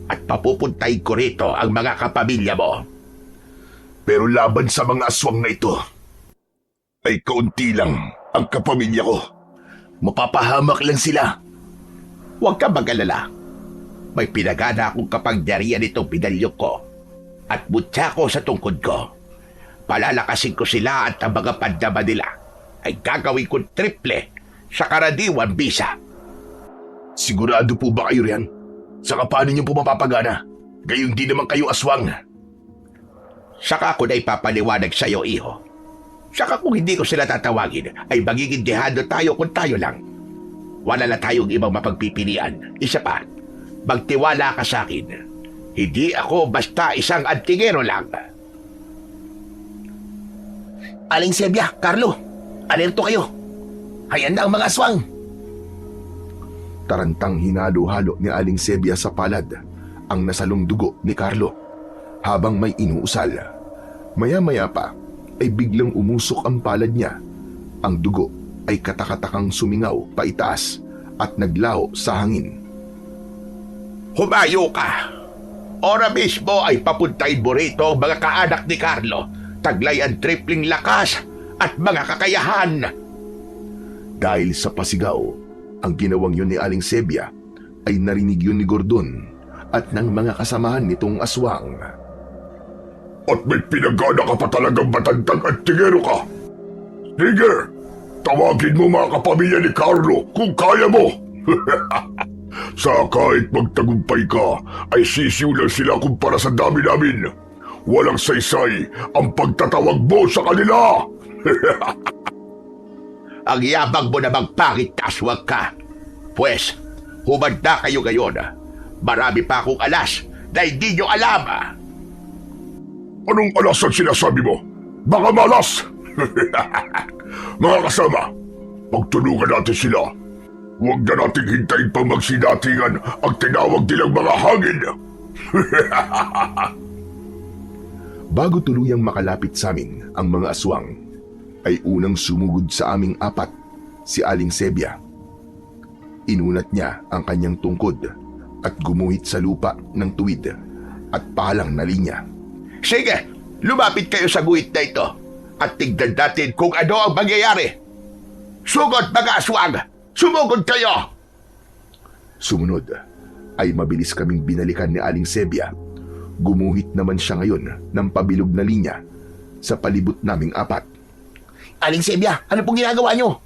At papupuntahin ko rito ang mga kapamilya mo. Pero laban sa mga aswang na ito, ay kaunti lang ang kapamilya ko. Mapapahamak lang sila. Huwag ka mag-alala. May pinagana akong kapangyarihan itong medalyon ko. At mutya ko sa tungkod ko. Palalakasin ko sila at ang mga pandama nila ay gagawin ko triple sa karaniwang bisa. Sigurado po ba kayo riyan? Saka paano niyo po mapapagana? Gayong di naman kayo aswang. Saka ko na ipapaliwanag sa iyo, iho. Saka kung hindi ko sila tatawagin, ay magiging dehado tayo kung tayo lang. Wala na tayong ibang mapagpipilian. Isa pa, magtiwala ka sa akin. Hindi ako basta isang antingero lang. Aling Sebia, Carlo, alerto kayo. Hayan na ang mga aswang. Tarantang hinalo-halo ni Aling Sebia sa palad ang nasalong dugo ni Carlo habang may inuusal. Maya-maya pa ay biglang umusok ang palad niya. Ang dugo ay katakatakang sumingaw paitaas at naglaho sa hangin. Humayo ka! Ora mismo ay papuntahin mo rito ang mga kaanak ni Carlo. Taglay ang tripling lakas at mga kakayahan. Dahil sa pasigaw, ang ginawang yun ni Aling Sebia ay narinig yun ni Gordon at ng mga kasamahan nitong aswang. At may pinagana ka pa talagang matandang at tigero ka. Sige, tawagin mo mga kapamilya ni Carlo kung kaya mo. Sa kahit magtagumpay ka, ay sisiw lang sila kumpara sa dami namin. Walang saysay ang pagtatawag mo sa kanila. Ang yabang mo na magpangit kaswag ka. Pwes, humad na kayo ngayon. Marami pa akong alas na hindi nyo alam. Anong alas ang sinasabi mo? Baka malas! Mga kasama, pagtulungan natin sila. Huwag na nating hintayin pang magsidatingan ang tinawag nilang mga hangin. Bago tuluyang makalapit sa amin ang mga aswang, ay unang sumugod sa aming apat si Aling Sebia. Inunat niya ang kanyang tungkod at gumuhit sa lupa ng tuwid at palang na linya. Sige, lumapit kayo sa guhit na ito at tignan natin kung ano ang mangyayari. Sugod mga aswang! Sumugod kayo! Sumunod ay mabilis kaming binalikan ni Aling Sebia. Gumuhit naman siya ngayon ng pabilog na linya sa palibot naming apat. Aling Sebia, ano pong ginagawa nyo?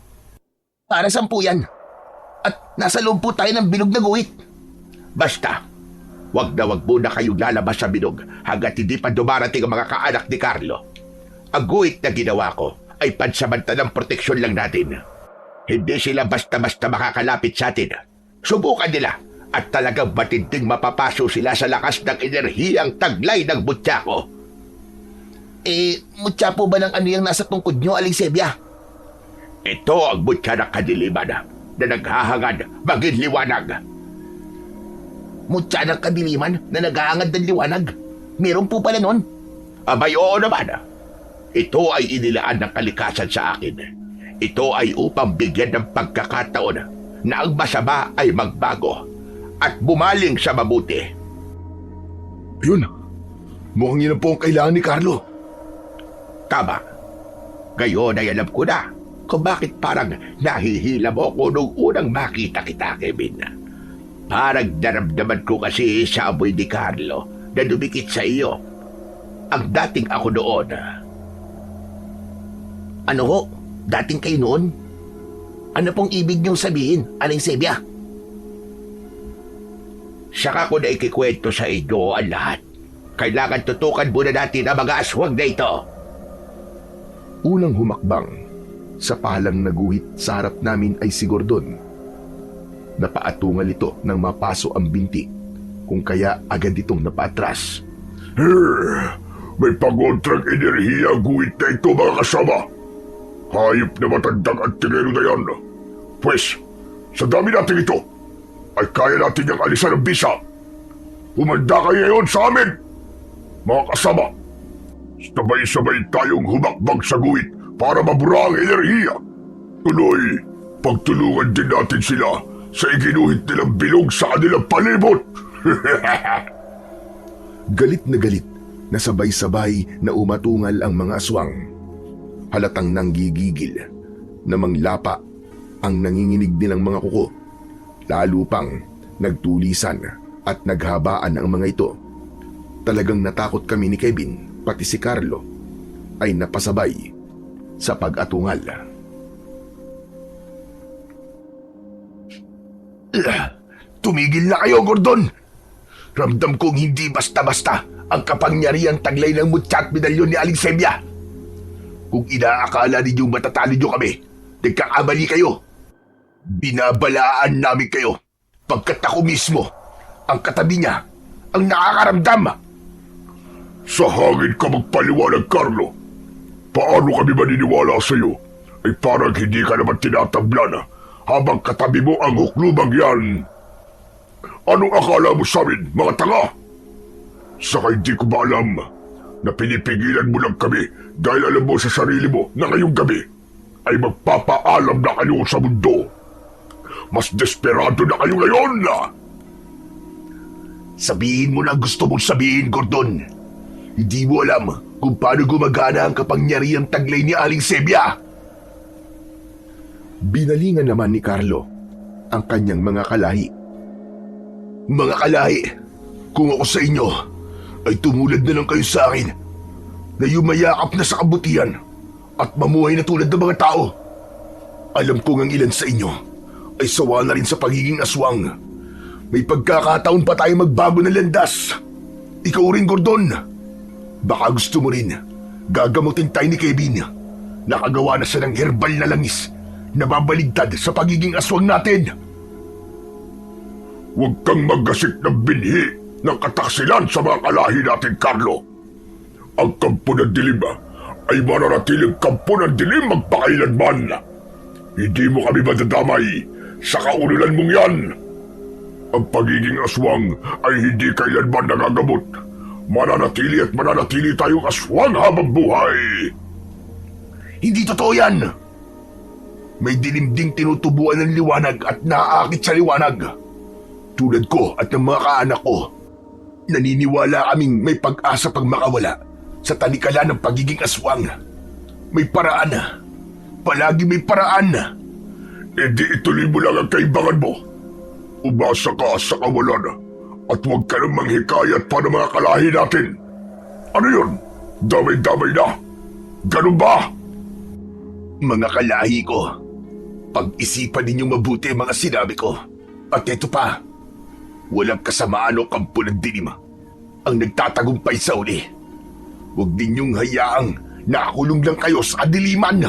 Para saan po yan? At nasa loob po tayo ng bilog na guhit. Basta, wag na kayong lalabas sa bilog hanggat hindi pa dumarating ang mga kaanak ni Carlo. Ang guhit na ginawa ko ay pansamantalang proteksyon lang natin. Hindi sila basta-basta makakalapit sa atin. Subukan nila at talagang matinding mapapaso sila sa lakas ng enerhiyang taglay ng butya ko. Mutya po ba ng ano yung nasa tungkod nyo, Aling Sebia? Ito ang butya ng kadiliman na naghahangad maging liwanag. Mutya ng kadiliman na naghahangad ng liwanag? Meron po pala nun? Abay, oo naman. Ito ay inilaan ng kalikasan sa akin. Ito ay upang bigyan ng pagkakataon na ang masama ay magbago at bumaling sa mabuti. Ayun, mukhang yun po ang kailangan ni Carlo. Tama. Gayon ay alam ko na kung bakit parang nahihila mo ko nung unang makita kita, Kevin. Parang naramdaman ko kasi sa amoy ni Carlo na dumikit sa iyo. Ang dating ako noon. Ano ho? Dating kayo noon? Ano pong ibig niyong sabihin, Aling Sebia? Saka ko na ikikwento sa inyo ang lahat. Kailangan tutukan muna natin ang mga aswang na ito. Unang humakbang sa palang naguhit sa harap namin ay si Gordon. Napaatungal ito nang mapaso ang binti, kung kaya agad itong napaatras. May pagontrang enerhiya guhit na ito mga kasama. Hayop na matandang at tigero na yan. Pwes, sa dami natin ito, ay kaya natin niyang alisan ng bisa. Humanda kayo ngayon sa amin, mga kasama. Sabay-sabay tayong humakbang sa guhit para mabura ang enerhiya. Tuloy, pagtulungan din natin sila sa iginuhit nilang bilog sa kanilang palibot. Galit na sabay-sabay na umatungal ang mga aswang. Halatang nanggigigil na manglapa ang nanginginig nilang mga kuko. Lalo pang nagtulisan at naghabaan ang mga ito. Talagang natakot kami ni Kevin, pati si Carlo ay napasabay sa pag-atungal. Tumigil na kayo, Gordon! Ramdam kong hindi basta-basta ang kapangyarihang taglay ng mutya at medalyon ni Aling Sebia. Kung inaakala ninyong matatalo nyo kami, nagkakamali kayo. Binabalaan namin kayo pagkat ako mismo, ang katabi niya, ang nakakaramdam. Sa hangin ka magpaliwanag, Carlo. Paano kami maniniwala sa iyo? Ay parang hindi ka naman tinatablan habang katabi mo ang huklubang yan. Anong akala mo sa amin, mga tanga? Saka hindi ko ba alam na pinipigilan mo lang kami dahil alam mo sa sarili mo na ngayong gabi ay magpapaalam na kayo sa mundo. Mas desperado na kayo ngayon na. Sabihin mo na ang gusto mong sabihin, Gordon. Hindi mo alam kung paano gumagana ang kapangyarihang taglay ni Aling Sebia. Binalingan naman ni Carlo ang kanyang mga kalahi. Mga kalahi, kung ako sa inyo, ay tumulad na lang kayo sa akin na yumayakap na sa kabutihan at mamuhay na tulad ng mga tao. Alam kong ang ilan sa inyo ay sawa na rin sa pagiging aswang. May pagkakataon pa tayo magbago ng landas. Ikaw rin, Gordon. Baka gusto mo rin gagamutin tayo ni Kevin. Nakagawa na siya ng herbal na langis na babaligtad sa pagiging aswang natin. Huwag kang maggasik ng binhi ng kataksilan sa mga kalahi natin, Carlo. Ang kampo ng dilim ay mananatiling kampo ng dilim magpakailanman. Hindi mo kami madadamay sa kaululan mong yan. Ang pagiging aswang ay hindi kailanman nagagamot. Mananatili at mananatili tayong aswang habang buhay. Hindi totoo yan. May dilim ding tinutubuan ng liwanag at naaakit sa liwanag. Tulad ko at ng mga kaanak ko, naniniwala kaming may pag-asa pag makawala sa tanikala ng pagiging aswang. May paraan. Palagi may paraan. E di ituloy mo lang ang kaibangan mo. Umasa ka sa kawalan at huwag ka nang manghikayat pa ng mga kalahi natin. Ano yun? Damay-damay na? Ganun ba? Mga kalahi ko, pag-isipan ninyong mabuti ang mga sinabi ko. At ito pa, walang kasamaan o kampo ng dilim ang nagtatagumpay sa uli. Huwag ninyong hayaang nakakulong lang kayo sa kadiliman.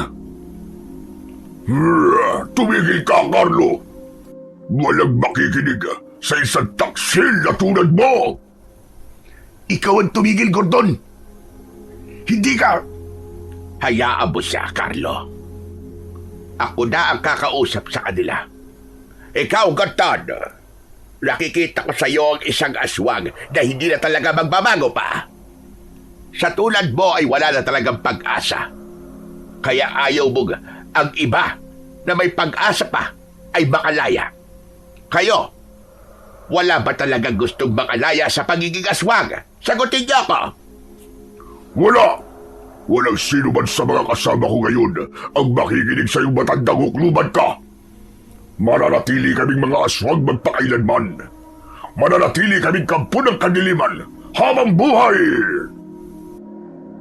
Tumigil ka, Carlo! Walang makikinig sa isang taksil na tulad mo! Ikaw ang tumigil, Gordon! Hindi ka! Hayaan mo siya, Carlo. Ako na ang kakausap sa kanila. Ikaw, Gordon! Nakikita ko sa iyo ang isang aswang na hindi na talaga magbabago pa. Sa tulad mo ay wala na talagang pag-asa. Kaya ayaw mo ang iba na may pag-asa pa ay makalaya. Kayo, wala ba talagang gustong makalaya sa pagiging aswang? Sagutin niyo ako! Wala! Walang sino man sa mga kasama ko ngayon ang makikinig sa iyong matandang hukluban ka. Mananatili kaming mga aswang magpakailanman. Mananatili kaming kampo ng kadiliman habang buhay!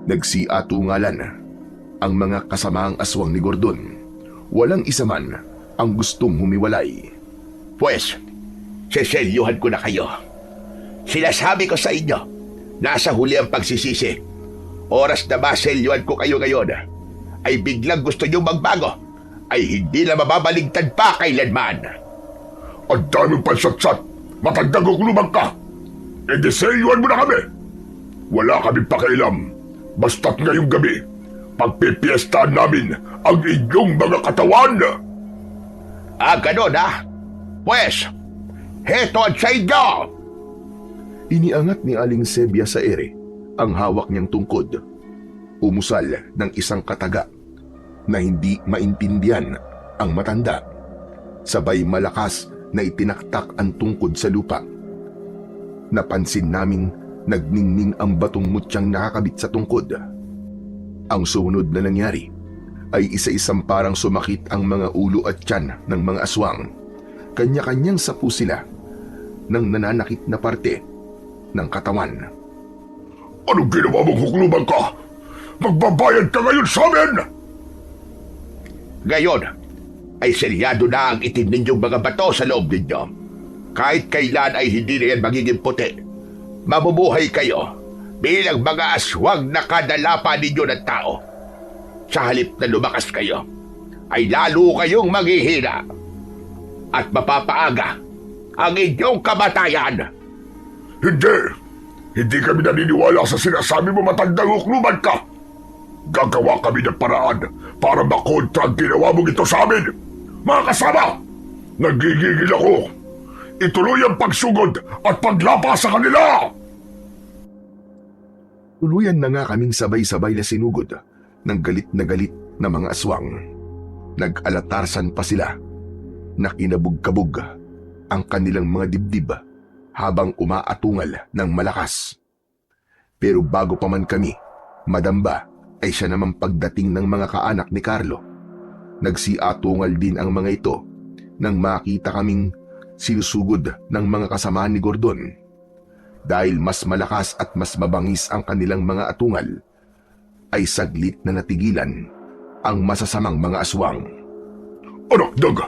Nagsiatungalan ang mga kasamaang aswang ni Gordon. Walang isa man ang gustong humiwalay. Pues, seselyuhan ko na kayo. Sinasabi ko sa inyo, nasa huli ang pagsisisi. Oras na maselyuhan ko kayo ngayon, ay biglang gusto nyo magbago, ay hindi na mababaligtad pa kailanman. Ang daming pansatsat, matandang hukluban ka. E deselyuhan mo na kami. Wala kaming pakialam. Basta't ngayong gabi, pagpipiestahan namin ang inyong mga katawan. Ganon Pues, heto sa inyo! Iniangat ni Aling Sebia sa ere ang hawak niyang tungkod. Umusal ng isang kataga na hindi maintindihan ang matanda. Sabay malakas na itinaktak ang tungkod sa lupa. Napansin naming nagningning ang batong mutyang nakakabit sa tungkod. Ang sumunod na nangyari ay isa-isang parang sumakit ang mga ulo at tiyan ng mga aswang. Kanya-kanyang sapu sila ng nananakit na parte ng katawan. Anong ginawa mong hukluban ka? Magbabayad ka ngayon sa amin! Ngayon, ay selyado na ang itim ninyong mga bato sa loob ninyo. Kahit kailan ay hindi na yan magiging puti. Mabubuhay kayo bilang mga aswang na kadalapan ninyo ng tao. Sa halip na lumakas kayo, ay lalo kayong maghihina at mapapaaga ang inyong kamatayan. Hindi! Hindi kami naniniwala sa sinasabi mo, matandang hukluban ka! Gagawa kami ng paraan para makontra ang ginawa mong ito sa amin! Mga kasama! Nagigigil ako! Ituloy ang pagsugod at paglapas sa kanila! Tuluyan na nga kaming sabay-sabay na sinugod ng galit na mga aswang. Nag-alatarsan pa sila na kinabog-kabog ang kanilang mga dibdib habang umaatungal ng malakas. Pero bago pa man kami madamba ay siya naman pagdating ng mga kaanak ni Carlo. Nagsiatungal din ang mga ito nang makita kaming sinusugod ng mga kasamaan ni Gordon. Dahil mas malakas at mas mabangis ang kanilang mga atungal, ay saglit na natigilan ang masasamang mga aswang. Anak Dag,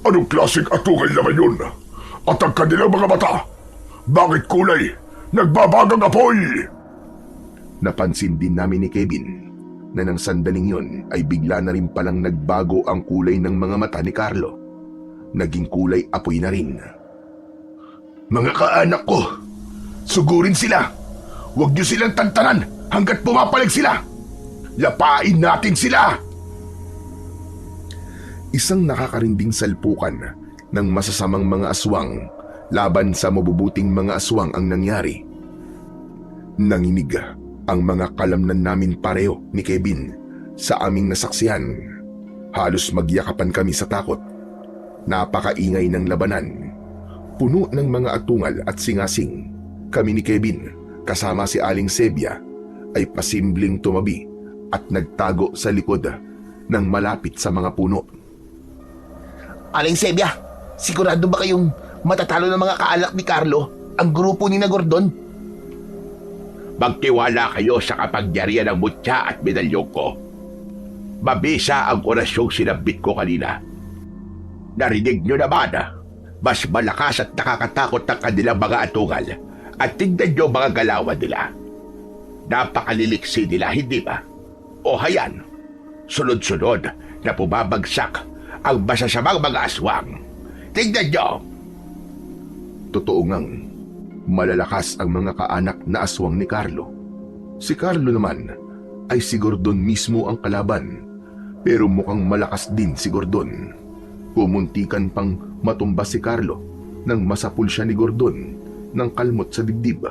anong klaseng atungal naman yun? At ang kanilang mga mata, bakit kulay nagbabagang apoy? Napansin din namin ni Kevin na nang sandaling yon ay bigla na rin palang nagbago ang kulay ng mga mata ni Carlo. Naging kulay apoy na rin. Mga kaanak ko, sugurin sila. Huwag niyo silang tantanan hanggat pumapalag sila. Lapain natin sila! Isang nakakarinding salpukan ng masasamang mga aswang laban sa mabubuting mga aswang ang nangyari. Nanginig ang mga kalamnan namin pareho ni Kevin sa aming nasaksihan. Halos magyakapan kami sa takot. Napakaingay ng labanan. Puno ng mga atungal at singasing. Kami ni Kevin, kasama si Aling Sebia, ay pasimbleng tumabi at nagtago sa likod ng malapit sa mga puno. Aling Sebia, sigurado ba kayong matatalo ng mga kaanak ni Carlo ang grupo ni na Gordon? Magtiwala kayo sa kapangyarihan ng mutya at medalyong ko. Mabisa ang orasyong sinabit ko kanina. Narinig nyo naman, mas malakas at nakakatakot ang kanilang mga atungal at tingnan nyo mga galawan nila. Napakaliliksi nila, hindi ba? O hayan, sunod-sunod na pumabagsak ang masasamang mga aswang. Tingnan nyo! Totoo ngang malalakas ang mga kaanak na aswang ni Carlo. Si Carlo naman ay si Gordon mismo ang kalaban, pero mukhang malakas din si Gordon. Pumuntikan pang matumba si Carlo nang masapul siya ni Gordon ng kalmot sa dibdib.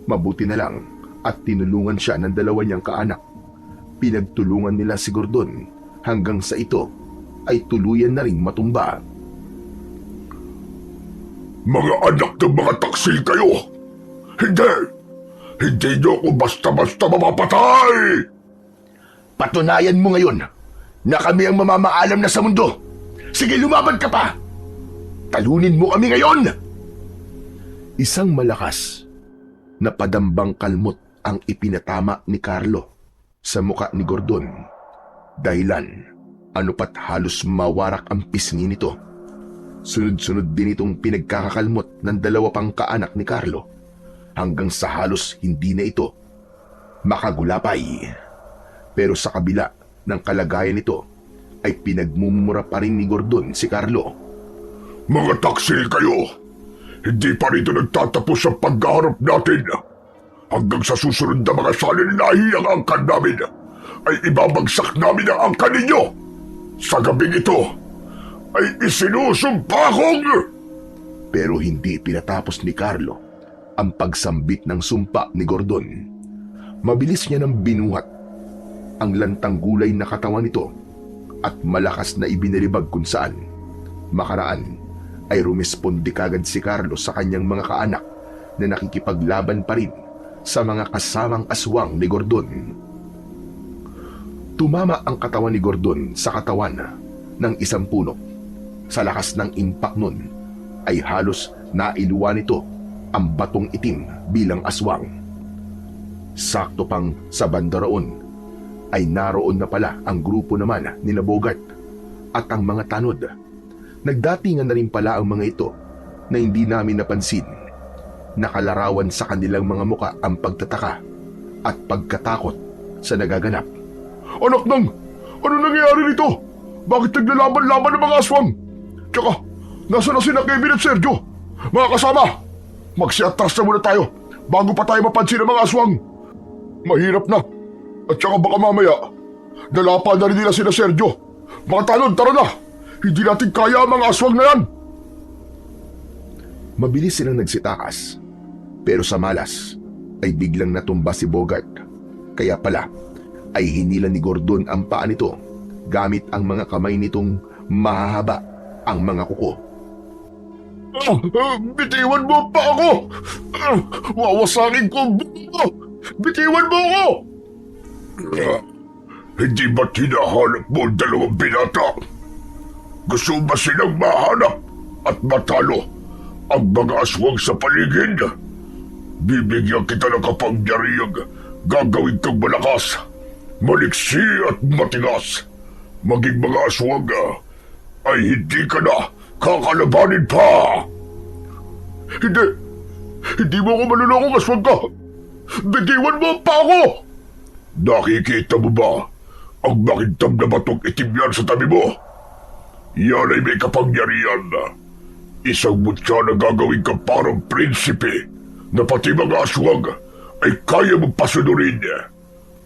Mabuti na lang at tinulungan siya ng dalawa niyang kaanak. Pinagtulungan nila si Gordon hanggang sa ito ay tuluyan na ring matumba. Mga anak ng mga taksil kayo! Hindi! Hindi niyo ako basta-basta mamapatay! Patunayan mo ngayon na kami ang mamamaalam na sa mundo. Sige, lumaban ka pa! Talunin mo kami ngayon! Isang malakas na padambang kalmot ang ipinatama ni Carlo sa muka ni Gordon. Dahilan, ano pat halos mawarak ang pisngi nito. Sunod-sunod din itong pinagkakakalmot ng dalawa pang kaanak ni Carlo hanggang sa halos hindi na ito makagulapay. Pero sa kabila ng kalagayan nito ay pinagmumura pa rin ni Gordon si Carlo. Mga taksil kayo! Hindi pa rito nagtatapos ang paghaharap natin. Hanggang sa susunod na mga salinlahi ang angkan namin, ay ibabagsak namin ang angkan ninyo. Sa gabing ito, ay isinusumpa kong... Pero hindi pinatapos ni Carlo ang pagsambit ng sumpa ni Gordon. Mabilis niya nang binuhat ang lantang gulay na katawan nito at malakas na ibinalibag kung saan. Makaraan ay rumispondi kagad si Carlo sa kanyang mga kaanak na nakikipaglaban pa rin sa mga kasamang aswang ni Gordon. Tumama ang katawan ni Gordon sa katawan ng isang puno. Sa lakas ng impact nun ay halos nailuwa nito ang batong itim bilang aswang. Sakto pang sa banda roon ay naroon na pala ang grupo naman ni Bogart at ang mga tanod. Nagdatingan na rin pala ang mga ito na hindi namin napansin. Nakalarawan sa kanilang mga muka ang pagtataka at pagkatakot sa nagaganap. Anak nang! Ano nangyayari nito? Bakit naglalaban-laban ng mga aswang? Tsaka, nasa na sina Kevin at Sergio? Mga kasama, magsiatras na muna tayo bago pa tayo mapansin ng mga aswang. Mahirap na. At saka baka mamaya, dalapan na rin nila sina Sergio. Mga talon, tara na! Hindi natin kaya ang mga aswang na yan! Mabilis silang nagsitakas. Pero sa malas ay biglang natumba si Bogart. Kaya pala ay hinila ni Gordon ang paa nito gamit ang mga kamay nitong mahahaba ang mga kuko. Bitiwan mo pa ako! Wawasakin ko ang buto mo! Bitiwan mo ako! Hindi ba't hinahanap mo ang dalawang binata? Gusto ba silang mahanap at matalo ang mga aswang sa paligid? Bibigyan kita ng kapangyarihang gagawin kang malakas, maliksi at matigas. Maging mga aswang ay hindi ka na kakalabanin pa! Hindi mo ako manunokong aswang ka! Bitiwan mo pa ako! Nakikita mo ba ang makintab na batong itim yan sa tabi mo? Yan ay may kapangyarihan. Isang mutya na gagawin ka parang prinsipe na pati mga aswang ay kaya mong pasunurin.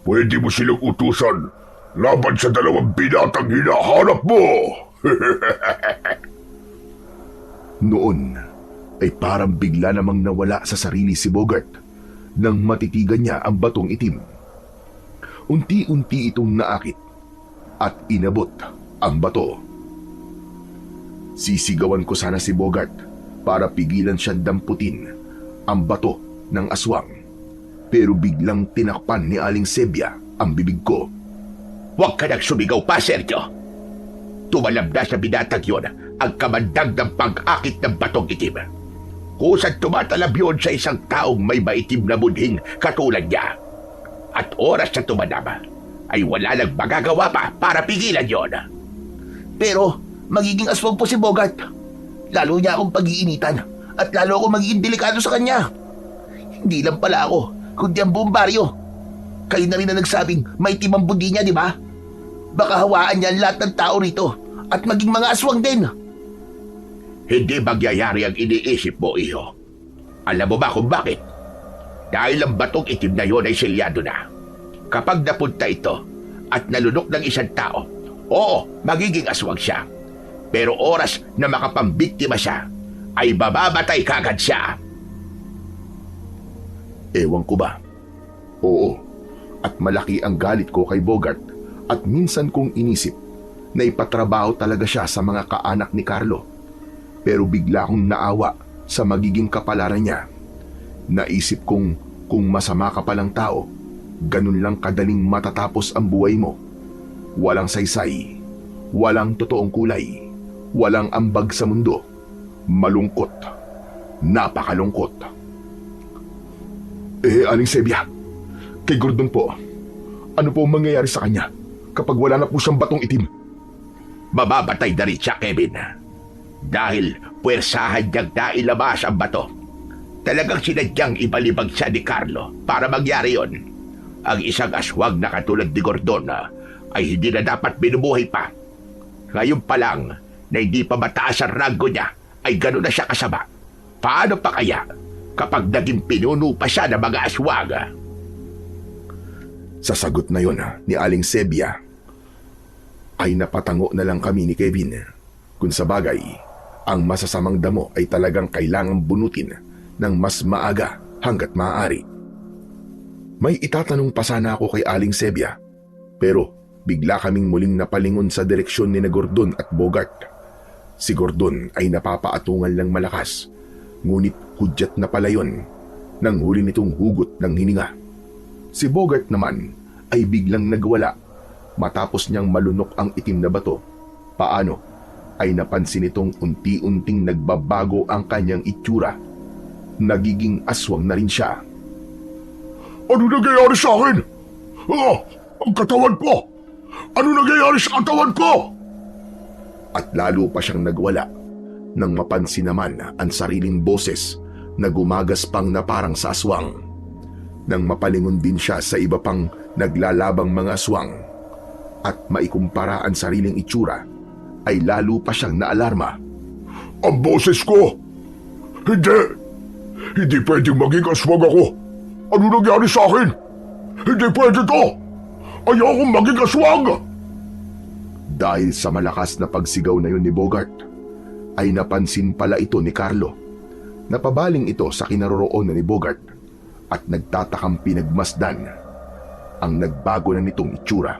Pwede mo silang utusan laban sa dalawang binatang hinahanap mo. Noon ay parang bigla namang nawala sa sarili si Bogart nang matitigan niya ang batong itim. Unti-unti itong naakit at inabot ang bato. Sisigawan ko sana si Bogart para pigilan siya damputin ang bato ng aswang, pero biglang tinakpan ni Aling Sebia ang bibig ko. Huwag ka nang sumigaw pa, Sergio. Tumalab na sa binatag yun ang kamandag ng pag-akit ng batong itim. Kusang tumatalab yun sa isang taong may maitim na budhing katulad niya. At oras na tumanama ay wala nang magagawa pa para pigilan yon. Pero magiging aswang po si Bogart. Lalo niya akong pag-iinitan at lalo akong magiging delikado sa kanya. Hindi lang pala ako, kundi ang buong baryo. Kayo na rin na nagsabing may timang budi niya, di ba? Baka hawaan niya lahat ng tao rito at maging mga aswang din. Hindi magyayari ang iniisip mo, iho. Alam mo ba kung bakit? Dahil ang batong itim na yon ay selyado na. Kapag napunta ito at nalunok ng isang tao, oo, magiging aswang siya. Pero oras na makapambiktima siya, ay bababatay kagad siya. Ewan ko ba? Oo, at malaki ang galit ko kay Bogart at minsan kong inisip na ipatrabaho talaga siya sa mga kaanak ni Carlo. Pero bigla akong naawa sa magiging kapalaran niya. Naisip kong kung masama ka palang tao, ganun lang kadaling matatapos ang buhay mo. Walang saysay, walang totoong kulay, walang ambag sa mundo. Malungkot, napakalungkot. Aling Sebia, kay Gordon po, ano po ang mangyayari sa kanya kapag wala na po siyang batong itim? Mababatay na rin siya, Kevin. Dahil puwersahan niyang nailabas ang bato. Talagang sinadyang ibalibag siya ni Carlo para magyari yon. Ang isang aswang na katulad ni Gordon ay hindi na dapat binubuhay pa. Ngayon pa lang na hindi pa mataas ang rango niya ay gano'n na siya kasama. Paano pa kaya kapag naging pinuno pa siya ng mga aswang? Sa sagot na yon ni Aling Sebia, ay napatango na lang kami ni Kevin. Kung sa bagay, ang masasamang damo ay talagang kailangang bunutin ng mas maaga hanggat maaari. May itatanong pa sana ako kay Aling Sebia, pero bigla kaming muling napalingon sa direksyon ni Gordon at Bogart. Si Gordon ay napapaatungan lang malakas, ngunit hudyat na pala yun nang huli nitong hugot ng hininga. Si Bogart naman ay biglang nagwala matapos niyang malunok ang itim na bato. Paano ay napansin itong unti-unting nagbabago ang kanyang itsura. Nagiging aswang na rin siya. Ano nangyayari sa akin? Ang katawan ko! Ano nangyayari sa katawan ko? At lalo pa siyang nagwala nang mapansin naman ang sariling boses na gumagaspang na parang sa aswang. Nang mapalingon din siya sa iba pang naglalabang mga aswang at maikumpara ang sariling itsura, ay lalo pa siyang naalarma. Ang boses ko! Hindi pwedeng maging aswang ako. Ano nangyari sa akin? Hindi pwede to! Ayokong maging aswang! Dahil sa malakas na pagsigaw na yun ni Bogart, ay napansin pala ito ni Carlo. Napabaling ito sa kinaroroonan ni Bogart at nagtatakang pinagmasdan ang nagbago na nitong itsura.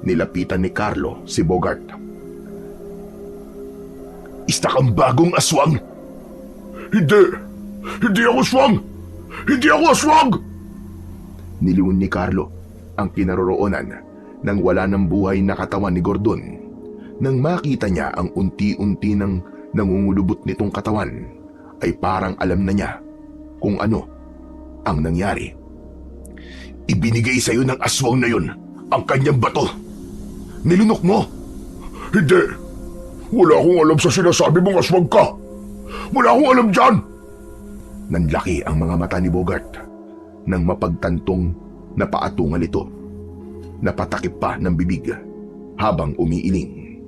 Nilapitan ni Carlo si Bogart. Isa kang bagong aswang! Hindi! Hindi ako aswang! Hindi ako aswang! Nilingon ni Carlo ang kinaroroonan ng wala ng buhay na katawan ni Gordon. Nang makita niya ang unti-unti ng nangungulubot nitong katawan, ay parang alam na niya kung ano ang nangyari. Ibinigay sa'yo ng aswang na yun ang kanyang bato. Nilunok mo. Hindi. Wala akong alam sa sinasabi mong aswang ka. Wala akong alam dyan. Nanlaki ang mga mata ni Bogart nang mapagtantong napaatungal ito. Napatakip pa ng bibig habang umiiling.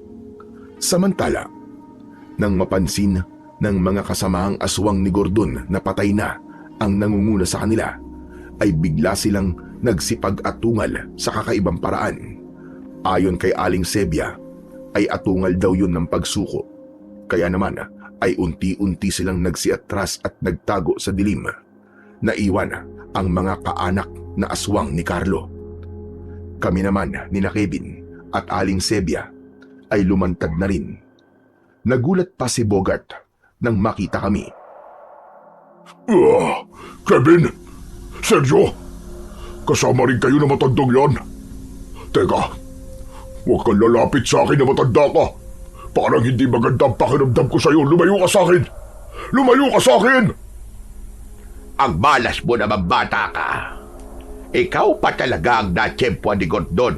Samantala, nang mapansin ng mga kasamaang aswang ni Gordon na patay na ang nangunguna sa kanila, ay bigla silang nagsipag-atungal sa kakaibang paraan. Ayon kay Aling Sebia, ay atungal daw yun ng pagsuko. Kaya naman ay unti-unti silang nagsiatras at nagtago sa dilim. Naiwan ang mga kaanak na aswang ni Carlo. Kami naman ni na Kevin at Aling Sebia ay lumantad na rin. Nagulat pa si Bogart nang makita kami. Kevin! Sergio! Kasama rin kayo na matandang yan. Teka, huwag kang lalapit sa akin na matanda ka. Parang hindi magandang pakiramdam ko sa'yo. Lumayo ka sa akin! Lumayo ka sa akin! Ang malas mo naman bata ka. Ikaw pa talaga ang natsyempuan ni Gordon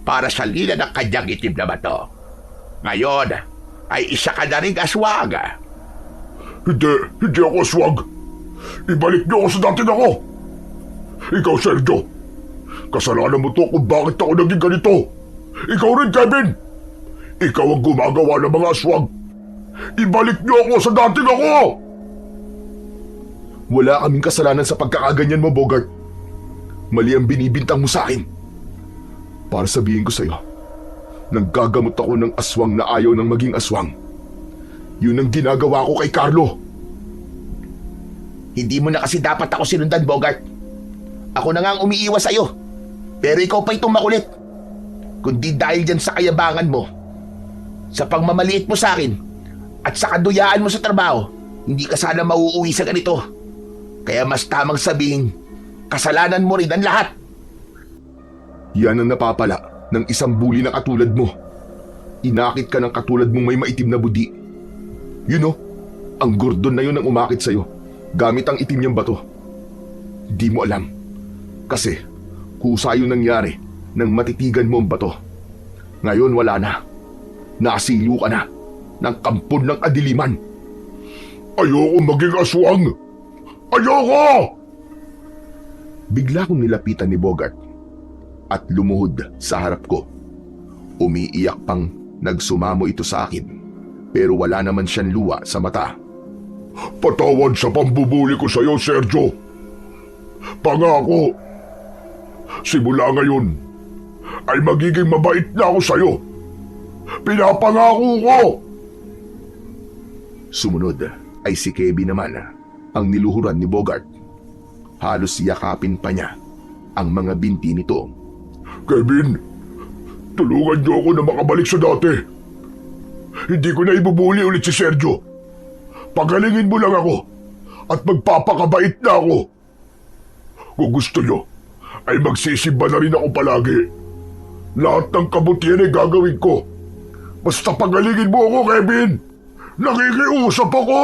para salina ng kanyang itim na bato. Ngayon ay isa ka na ring aswang. Hindi ako aswang. Ibalik niyo ako sa dati ako. Ikaw, Sergio. Kasalanan mo to kung bakit ako naging ganito. Ikaw rin, Kevin. Ikaw ang gumagawa ng mga aswang. Ibalik niyo ako sa dati ako. Wala kaming kasalanan sa pagkakaganyan mo, Bogart. Mali ang binibintang mo sa akin. Para sabihin ko sa'yo, nanggagamot ako ng aswang na ayaw ng maging aswang. Yun ang ginagawa ko kay Carlo. Hindi mo na kasi dapat ako sinundan, Bogart. Ako na nga ang umiiwas sa'yo. Pero ikaw pa itong makulit. Kundi dahil dyan sa kayabangan mo, sa pagmamaliit mo sa akin, at sa kaduyaan mo sa trabaho, hindi ka sana mauuwi sa ganito. Kaya mas tamang sabihin, kasalanan mo rin ang lahat. Yan ang napapala ng isang bully na katulad mo. Inakit ka ng katulad mong may maitim na budi. You know, ang Gordon na yun ang umakit sa'yo gamit ang itim niyang bato. Di mo alam. Kasi kusa yun nangyari nang matitigan mo ang bato. Ngayon wala na. Nasilo ka na ng kampon ng kadiliman. Ayoko maging aswang. Ayoko! Bigla kong nilapitan ni Bogart at lumuhod sa harap ko. Umiiyak pang nagsumamo ito sa akin, pero wala naman siyang luha sa mata. Patawad sa pambubuli ko sa'yo, Sergio. Pangako, simula ngayon ay magiging mabait na ako sa'yo. Pinapangako ko! Sumunod ay si Kevin naman, ang niluhuran ni Bogart. Halos yakapin pa niya ang mga binti nito. Kevin, tulungan niyo ako na makabalik sa dati. Hindi ko na ibubuli ulit si Sergio. Pagalingin mo lang ako at magpapakabait na ako. Kung gusto niyo, ay magsisimba na rin ako palagi. Lahat ng kabutihan ay gagawin ko. Basta pagalingin mo ako, Kevin. Nakikiusap ako!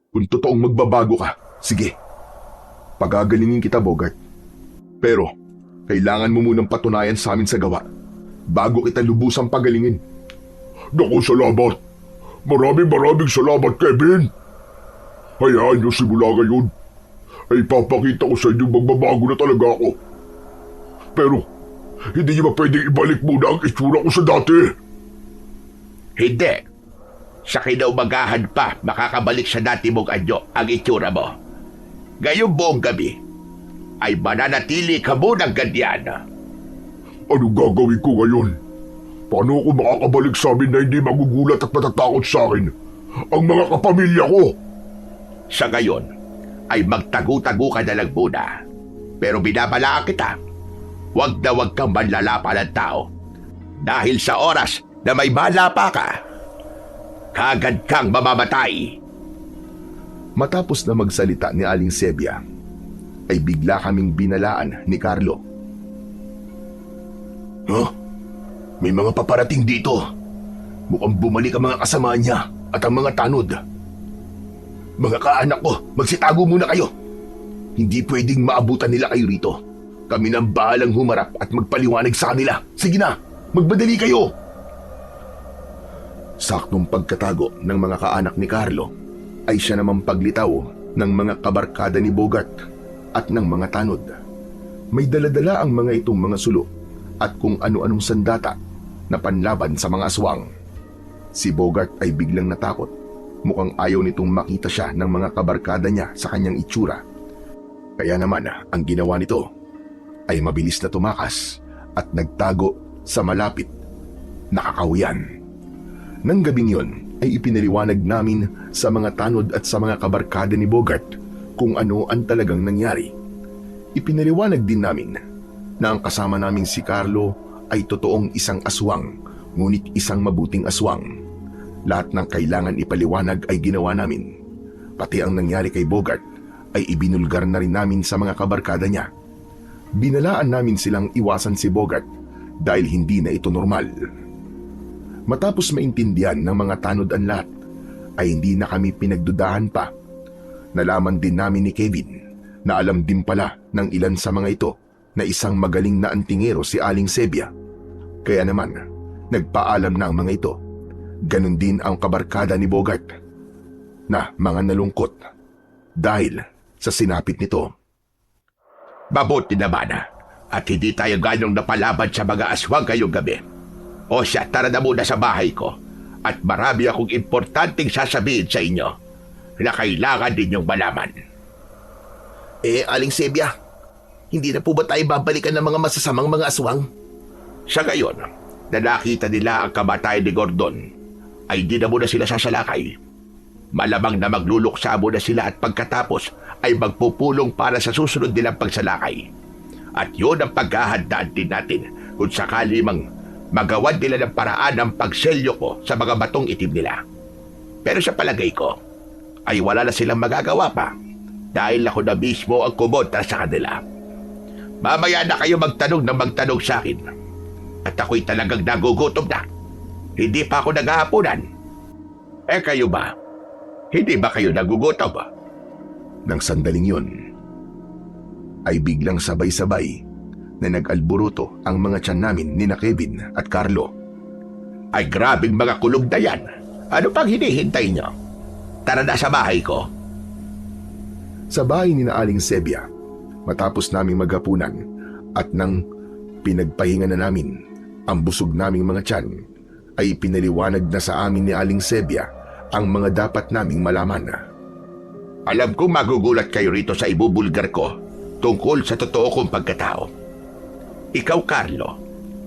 Kung totoong magbabago ka, sige. Pagagalingin kita, Bogart. Pero, kailangan mo munang patunayan sa amin sa gawa bago kita lubusang pagalingin. Naku, salamat. Maraming salamat, Kevin. Hayaan niyo simula ngayon ay papakita ko sa inyo magbabago na talaga ako. Pero, hindi niyo ba pwedeng ibalik muna ang itsura ko sa dati? Hindi. Sa kinaumagahan pa, makakabalik sa dati mong anyo ang itsura mo. Ngayong buong gabi, ay mananatili ka munang ganyan. Anong gagawin ko ngayon? Paano ako makakabalik sa amin na hindi magugulat at matatakot sa akin ang mga kapamilya ko? Sa ngayon, ay magtago-tago ka na lang muna. Pero binabalaan kita, huwag na huwag kang manlalapa ng tao. Dahil sa oras na may malapa ka, kagad kang mamamatay. Matapos na magsalita ni Aling Sebia, ay bigla kaming binalaan ni Carlo. Huh? May mga paparating dito. Mukhang bumalik ang mga kasama niya at ang mga tanod. Mga kaanak ko, magsitago muna kayo. Hindi pwedeng maabutan nila kayo rito. Kami nang bahalang humarap at magpaliwanag sa kanila. Sige na, magbadali kayo. Saktong pagkatago ng mga kaanak ni Carlo, ay siya namang paglitaw ng mga kabarkada ni Bogart at ng mga tanod. May daladala ang mga itong mga sulo at kung ano-anong sandata na panlaban sa mga aswang. Si Bogart ay biglang natakot. Mukhang ayaw nitong makita siya ng mga kabarkada niya sa kanyang itsura. Kaya naman ang ginawa nito ay mabilis na tumakas at nagtago sa malapit na kakahuyan. Nang gabing yon ay ipinaliwanag namin sa mga tanod at sa mga kabarkada ni Bogart kung ano ang talagang nangyari. Ipinaliwanag din namin na ang kasama naming si Carlo ay totoong isang aswang, ngunit isang mabuting aswang. Lahat ng kailangan ipaliwanag ay ginawa namin. Pati ang nangyari kay Bogart ay ibinulgar na rin namin sa mga kabarkada niya. Binalaan namin silang iwasan si Bogart dahil hindi na ito normal. Matapos maintindihan ng mga tanod ang lahat, ay hindi na kami pinagdudahan pa. Nalaman din namin ni Kevin na alam din pala ng ilan sa mga ito na isang magaling na antingero si Aling Sebia. Kaya naman, nagpaalam na ang mga ito. Ganon din ang kabarkada ni Bogart na mga nalungkot dahil sa sinapit nito. Mabuti naman at hindi tayo ganong napalaban sa mga aswang ngayong gabi. O siya, tara na muna sa bahay ko at marami akong importanteng sasabihin sa inyo na kailangan din yung malaman. Aling Sebia, hindi na po ba tayo babalikan ng mga masasamang mga aswang? Sa gayon, na nakita nila ang kamatayan ni Gordon, ay di na muna sila sasalakay. Malamang na magluluksa muna sila at pagkatapos ay magpupulong para sa susunod nilang pagsalakay. At yun ang paghahandaan din natin kung sakali mang magawan nila ng paraan ng pagselyo ko sa mga batong itim nila. Pero sa palagay ko, ay wala na silang magagawa pa dahil ako na mismo ang kumontra sa kanila. Mamaya na kayo magtanong sa akin at ako'y talagang nagugutom na. Hindi pa ako naghahaponan. Kayo ba? Hindi ba kayo nagugutom? Nang sandaling yun, ay biglang sabay-sabay na nag-alburuto ang mga tiyan namin ni na Kevin at Carlo. Ay grabing mga kulog na yan. Ano pang hinihintay nyo? Tara na sa bahay ko. Sa bahay ni na Aling Sebia, matapos naming maghapunan at nang pinagpahinga na namin ang busog naming mga tiyan, ay pinaliwanag na sa amin ni Aling Sebia ang mga dapat naming malaman. Alam kong magugulat kayo rito sa ibubulgar ko tungkol sa totoo kong pagkatao. Ikaw, Carlo,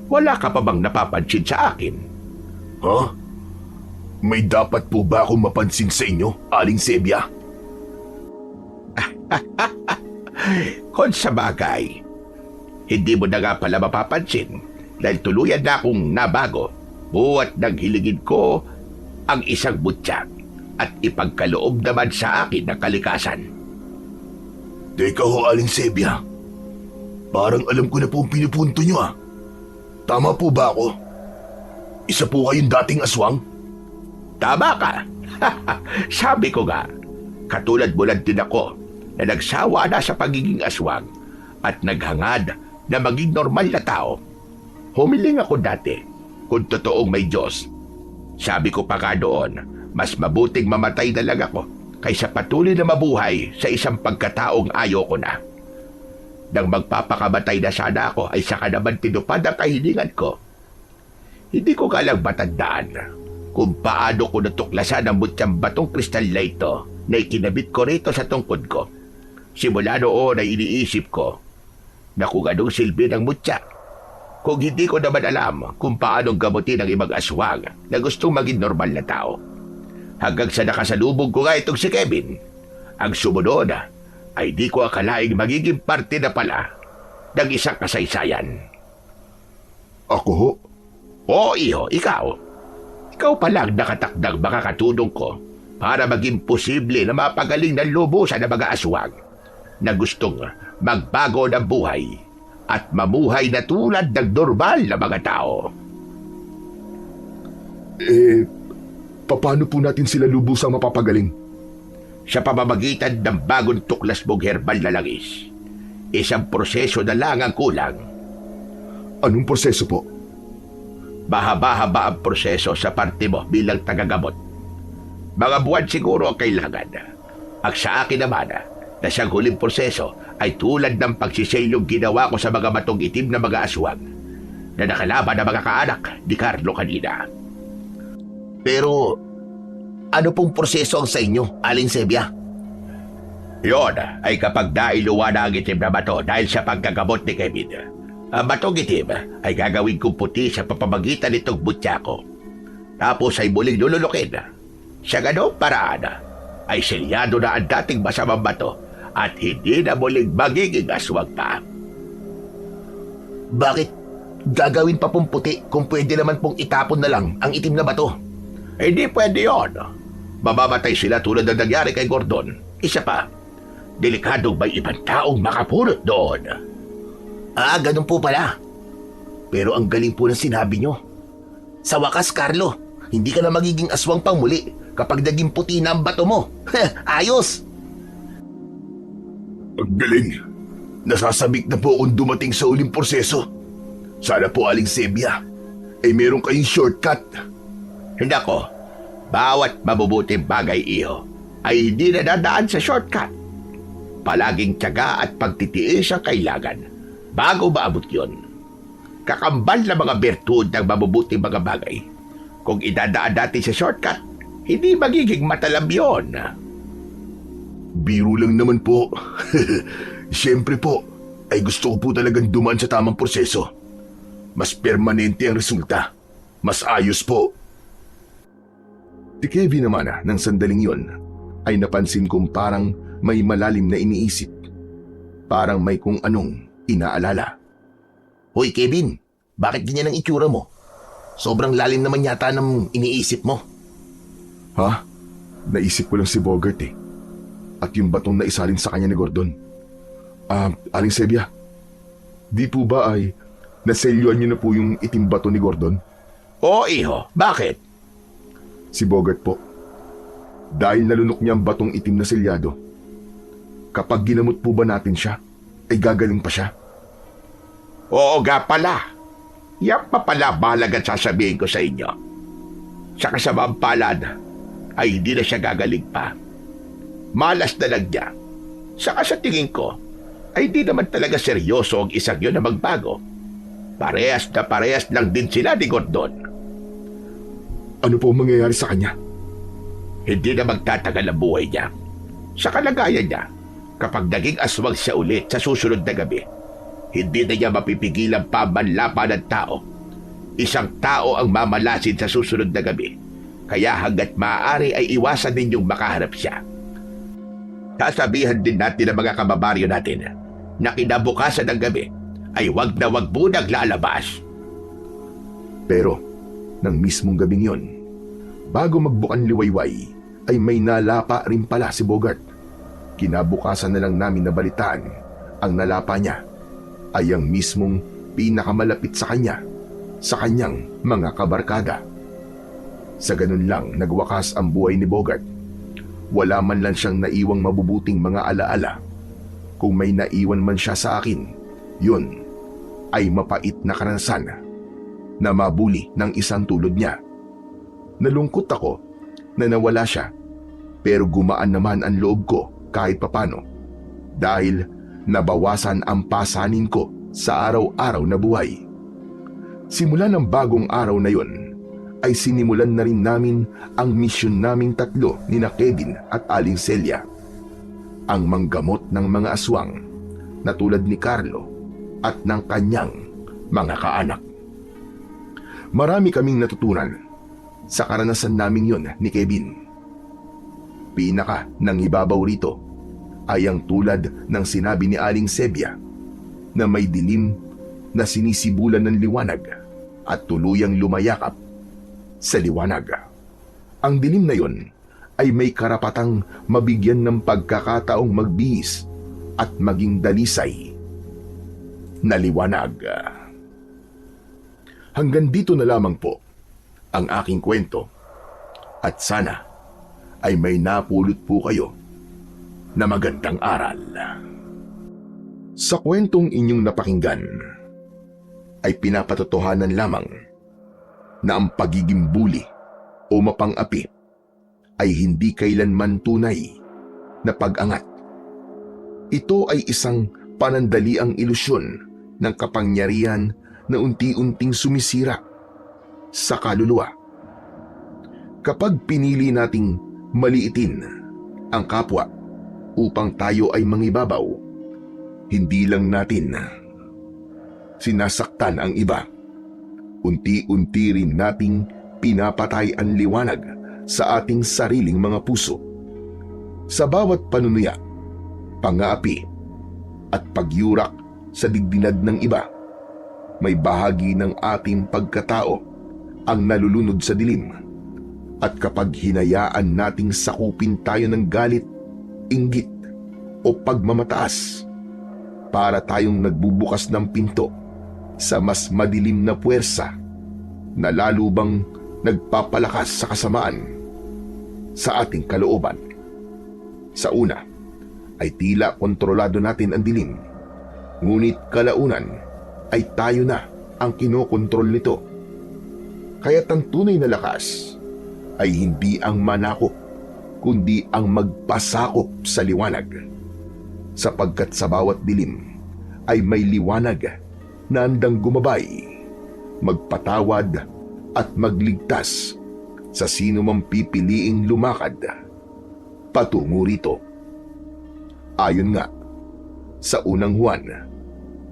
wala ka pa bang napapansin sa akin? Huh? May dapat po ba akong mapansin sa inyo, Aling Sebia? Kung sa bagay, hindi mo na nga pala mapapansin dahil tuluyan na akong nabago buhat nang hiligin ko ang isang butya at ipagkaloob naman sa akin ng kalikasan. Teka ho, Aling Sebia. Parang alam ko na po ang pinupunto nyo ah. Tama po ba ako? Isa po kayong dating aswang? Tama ka. Sabi ko nga, katulad mo lang din ako na nagsawa na sa pagiging aswang at naghangad na maging normal na tao. Humiling ako dati kung totoong may Diyos. Sabi ko pa nga doon, mas mabuting mamatay na lang ako kaysa patuloy na mabuhay sa isang pagkataong ayoko na. Nang magpapakamatay na sana ako ay saka naman tinupad ang kahilingan ko. Hindi ko galang matandaan kung paano ko natuklasan ang mutyang batong kristal na ito na ikinabit ko rito sa tungkod ko. Simula noon ay iniisip ko na kung anong silbi ng mutya. Kung hindi ko naman alam kung paano gamutin ang ibang aswang na gustong maging normal na tao. Hanggang sa nakasalubog ko nga itong si Kevin. Ang sumunod ay di ko akalaing magiging parte na pala ng isang kasaysayan. Ako ho? Oo, iho, ikaw. Ikaw palang nakatakdang makakatulong ko para maging posible na mapagaling ng lubusan ng mga aswang na gustong magbago ng buhay at mamuhay na tulad ng normal na mga tao. Paano po natin sila lubusang mapapagaling? Sa pamamagitan ng bagong tuklas mong herbal na langis, isang proseso na lang ang kulang. Anong proseso po? Mahaba-haba ang proseso sa parte mo bilang tagagamot. Mga buwan siguro ang kailangan. Ang sa akin naman, na siyang huling proseso ay tulad ng pagsiselyong ginawa ko sa mga matong itim na mga aswang na nakalaban ng mga kaanak ni Carlo kanina. Pero, ano pong proseso ang sa inyo, Aling Sebia? Yon ay kapag nailuwa na ang itim na bato dahil sa paggagamot ni Kevin. Ang batong itim ay gagawin kong puti sa papamagitan nitong butya ko. Tapos ay muling lululukin. Sa ganong paraan ay selyado na ang dating masamang bato at hindi na muling magiging aswang pa. Bakit gagawin pa pong puti kung pwede naman pong itapon na lang ang itim na bato? Hindi pwede yun. Mamamatay sila tulad ng nangyari kay Gordon. Isa pa, delikadong may ibang taong makapulot doon. Ganun po pala. Pero ang galing po ng sinabi nyo. Sa wakas, Carlo, hindi ka na magiging aswang pang muli kapag naging puti na ang bato mo. Ayos! Ang galing. Nasasabik na po akong dumating sa uling proseso. Sana po, Aling Sebia, ay meron kayong shortcut. Hindi ako. Bawat mabubuting bagay, iho, ay hindi na dadaan sa shortcut. Palaging tiyaga at pagtitiis ang kailangan bago maabot yun. Kakambal na mga bertud ng mabubuting mga bagay. Kung idadaan natin sa shortcut, hindi magiging matalam yun. Biro lang naman po. Siyempre po, ay gusto ko po talagang dumaan sa tamang proseso. Mas permanente ang resulta. Mas ayos po. Si Kevin naman ng sandaling yon ay napansin kong parang may malalim na iniisip. Parang may kung anong inaalala. Hoy, Kevin, bakit ganyan ang itsura mo? Sobrang lalim naman yata ng iniisip mo. Ha? Naisip ko lang si Bogart eh. At yung batong na isalin sa kanya ni Gordon. Aling Sebia, di po ba ay naselyuan niyo na po yung itim bato ni Gordon? Oo, iho. Bakit? Si Bogart po. Dahil nalunok niya ang batong itim na selyado. Kapag ginamot po ba natin siya, ay gagaling pa siya. Oo nga pala. Yan pa pala mahalagang sasabihin ko sa inyo. Sa kasamang palad, ay hindi na siya gagaling pa. Malas na lang niya. Saka sa tingin ko, ay di naman talaga seryoso ang isang yun na magbago. Parehas na parehas lang din sila ni Gordon. Ano po ang mangyayari sa kanya? Hindi na magtatagal ang buhay niya. Sa kalagayan niya, kapag naging aswang siya ulit sa susunod na gabi, hindi na niya mapipigilan pa manlaban ng tao. Isang tao ang mamalasin sa susunod na gabi. Kaya hanggat maaari ay iwasan ninyong makaharap siya. Sasabihan din natin ang mga kababaryo natin na kinabukasan ng gabi ay wag na wag munang lalabas. Pero, nang mismong gabing yon, bago magbukan liwayway, ay may nalapa rin pala si Bogart. Kinabukasan na lang namin nabalitaan, ang nalapa niya ay ang mismong pinakamalapit sa kanya, sa kanyang mga kabarkada. Sa ganun lang nagwakas ang buhay ni Bogart. Wala man lang siyang naiwang mabubuting mga alaala. Kung may naiwan man siya sa akin, yun ay mapait na karanasan na mabuli ng isang tulad niya. Nalungkot ako na nawala siya, pero gumaan naman ang loob ko kahit papano dahil nabawasan ang pasanin ko sa araw-araw na buhay. Simula ng bagong araw na yon, ay sinimulan na rin namin ang misyon naming tatlo ni na Kevin at Aling Celia. Ang manggamot ng mga aswang na tulad ni Carlo at ng kanyang mga kaanak. Marami kaming natutunan sa karanasan naming yon ni Kevin. Pinaka nang ibabaw rito ay ang tulad ng sinabi ni Aling Sebia na may dilim na sinisibulan ng liwanag at tuluyang lumayakap sa liwanag. Ang dilim na yon ay may karapatang mabigyan ng pagkakataong magbihis at maging dalisay na liwanag. Hanggang dito na lamang po ang aking kwento at sana ay may napulot po kayo na magandang aral. Sa kwentong inyong napakinggan ay pinapatotohanan lamang na ang pagiging bully o mapang-api ay hindi kailanman tunay na pag-angat. Ito ay isang panandaliang ilusyon ng kapangyarihan na unti-unting sumisira sa kaluluwa. Kapag pinili nating maliitin ang kapwa upang tayo ay mangibabaw, hindi lang natin sinasaktan ang iba, unti-unti rin nating pinapatay ang liwanag sa ating sariling mga puso. Sa bawat panunuya, pang-aapi at pagyurak sa digdinad ng iba, may bahagi ng ating pagkatao ang nalulunod sa dilim. At kapag hinayaan nating sakupin tayo ng galit, inggit o pagmamataas, para tayong nagbubukas ng pinto sa mas madilim na puwersa na lalo bang nagpapalakas sa kasamaan sa ating kalooban. Sa una ay tila kontrolado natin ang dilim, ngunit kalaunan ay tayo na ang kinokontrol nito. Kaya't ang tunay na lakas ay hindi ang manakop, kundi ang magpasakop sa liwanag. Sapagkat sa bawat dilim ay may liwanag na handang gumabay, magpatawad at magligtas sa sino mang pipiliing lumakad patungo rito. Ayon nga sa unang Juan,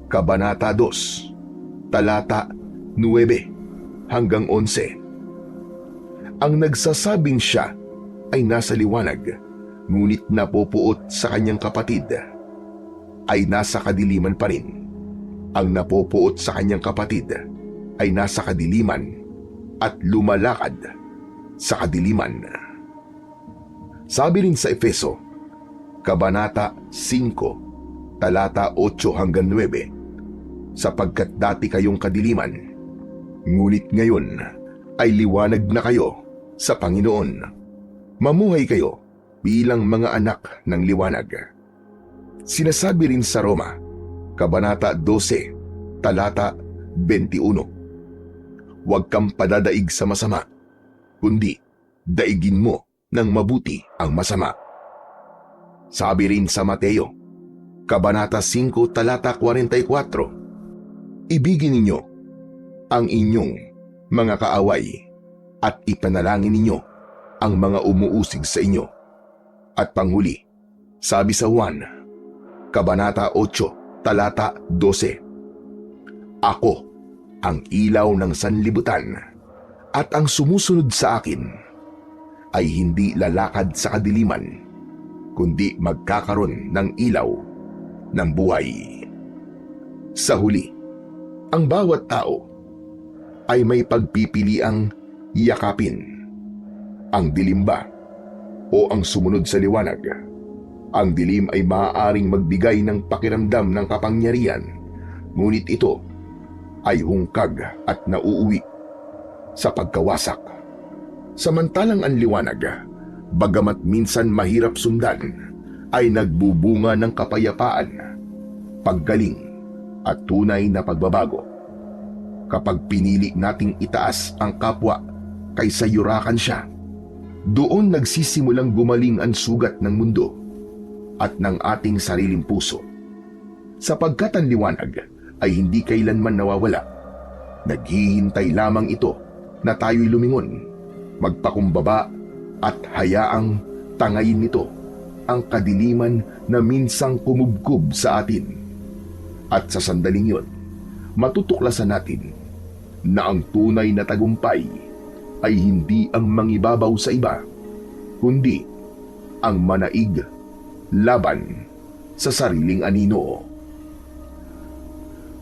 Kabanata 2, talata 9 hanggang 11. Ang nagsasabing siya ay nasa liwanag, ngunit napopuot sa kanyang kapatid, ay nasa kadiliman pa rin. Ang napopuot sa kanyang kapatid ay nasa kadiliman at lumalakad sa kadiliman. Sabi rin sa Efeso, Kabanata 5, talata 8 hanggang 9, sapagkat dati kayong kadiliman, ngunit ngayon ay liwanag na kayo sa Panginoon. Mamuhay kayo bilang mga anak ng liwanag. Sinasabi rin sa Roma, Kabanata 12, talata 21, huwag kang padadaig sa masama, kundi daigin mo ng mabuti ang masama. Sabi rin sa Mateo, Kabanata 5, talata 44, ibigin ninyo ang inyong mga kaaway at ipanalangin ninyo ang mga umuusig sa inyo. At panghuli, sabi sa Juan, Kabanata 8, talata 12, ako ang ilaw ng sanlibutan, at ang sumusunod sa akin ay hindi lalakad sa kadiliman, kundi magkakaroon ng ilaw ng buhay. Sa huli, ang bawat tao ay may pagpipiliang yakapin ang dilim ba o ang sumunod sa liwanag. Ang dilim ay maaaring magbigay ng pakiramdam ng kapangyarihan, ngunit ito ay hungkag at nauuwi sa pagkawasak. Samantalang ang liwanag, bagamat minsan mahirap sundan, ay nagbubunga ng kapayapaan, paggaling at tunay na pagbabago. Kapag pinili nating itaas ang kapwa kaysa yurakan siya, doon nagsisimulang gumaling ang sugat ng mundo at ng ating sariling puso. Sapagkat ang liwanag ay hindi kailanman nawawala, naghihintay lamang ito na tayo'y lumingon, magpakumbaba at hayaang tangayin nito ang kadiliman na minsang kumubkob sa atin. At sa sandaling yon, matutuklasan natin na ang tunay na tagumpay ay hindi ang mangibabaw sa iba, kundi ang manaig laban sa sariling anino.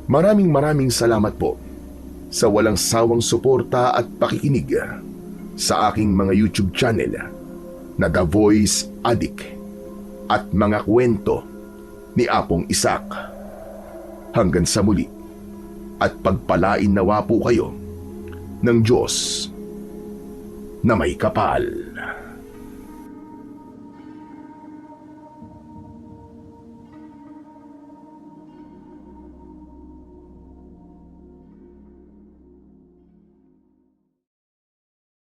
Maraming salamat po sa walang sawang suporta at pakikinig sa aking mga YouTube channel. na The Voice Addict at mga kwento ni Apong Isak. Hanggang sa muli at pagpalain nawa po kayo ng Diyos na may kapal.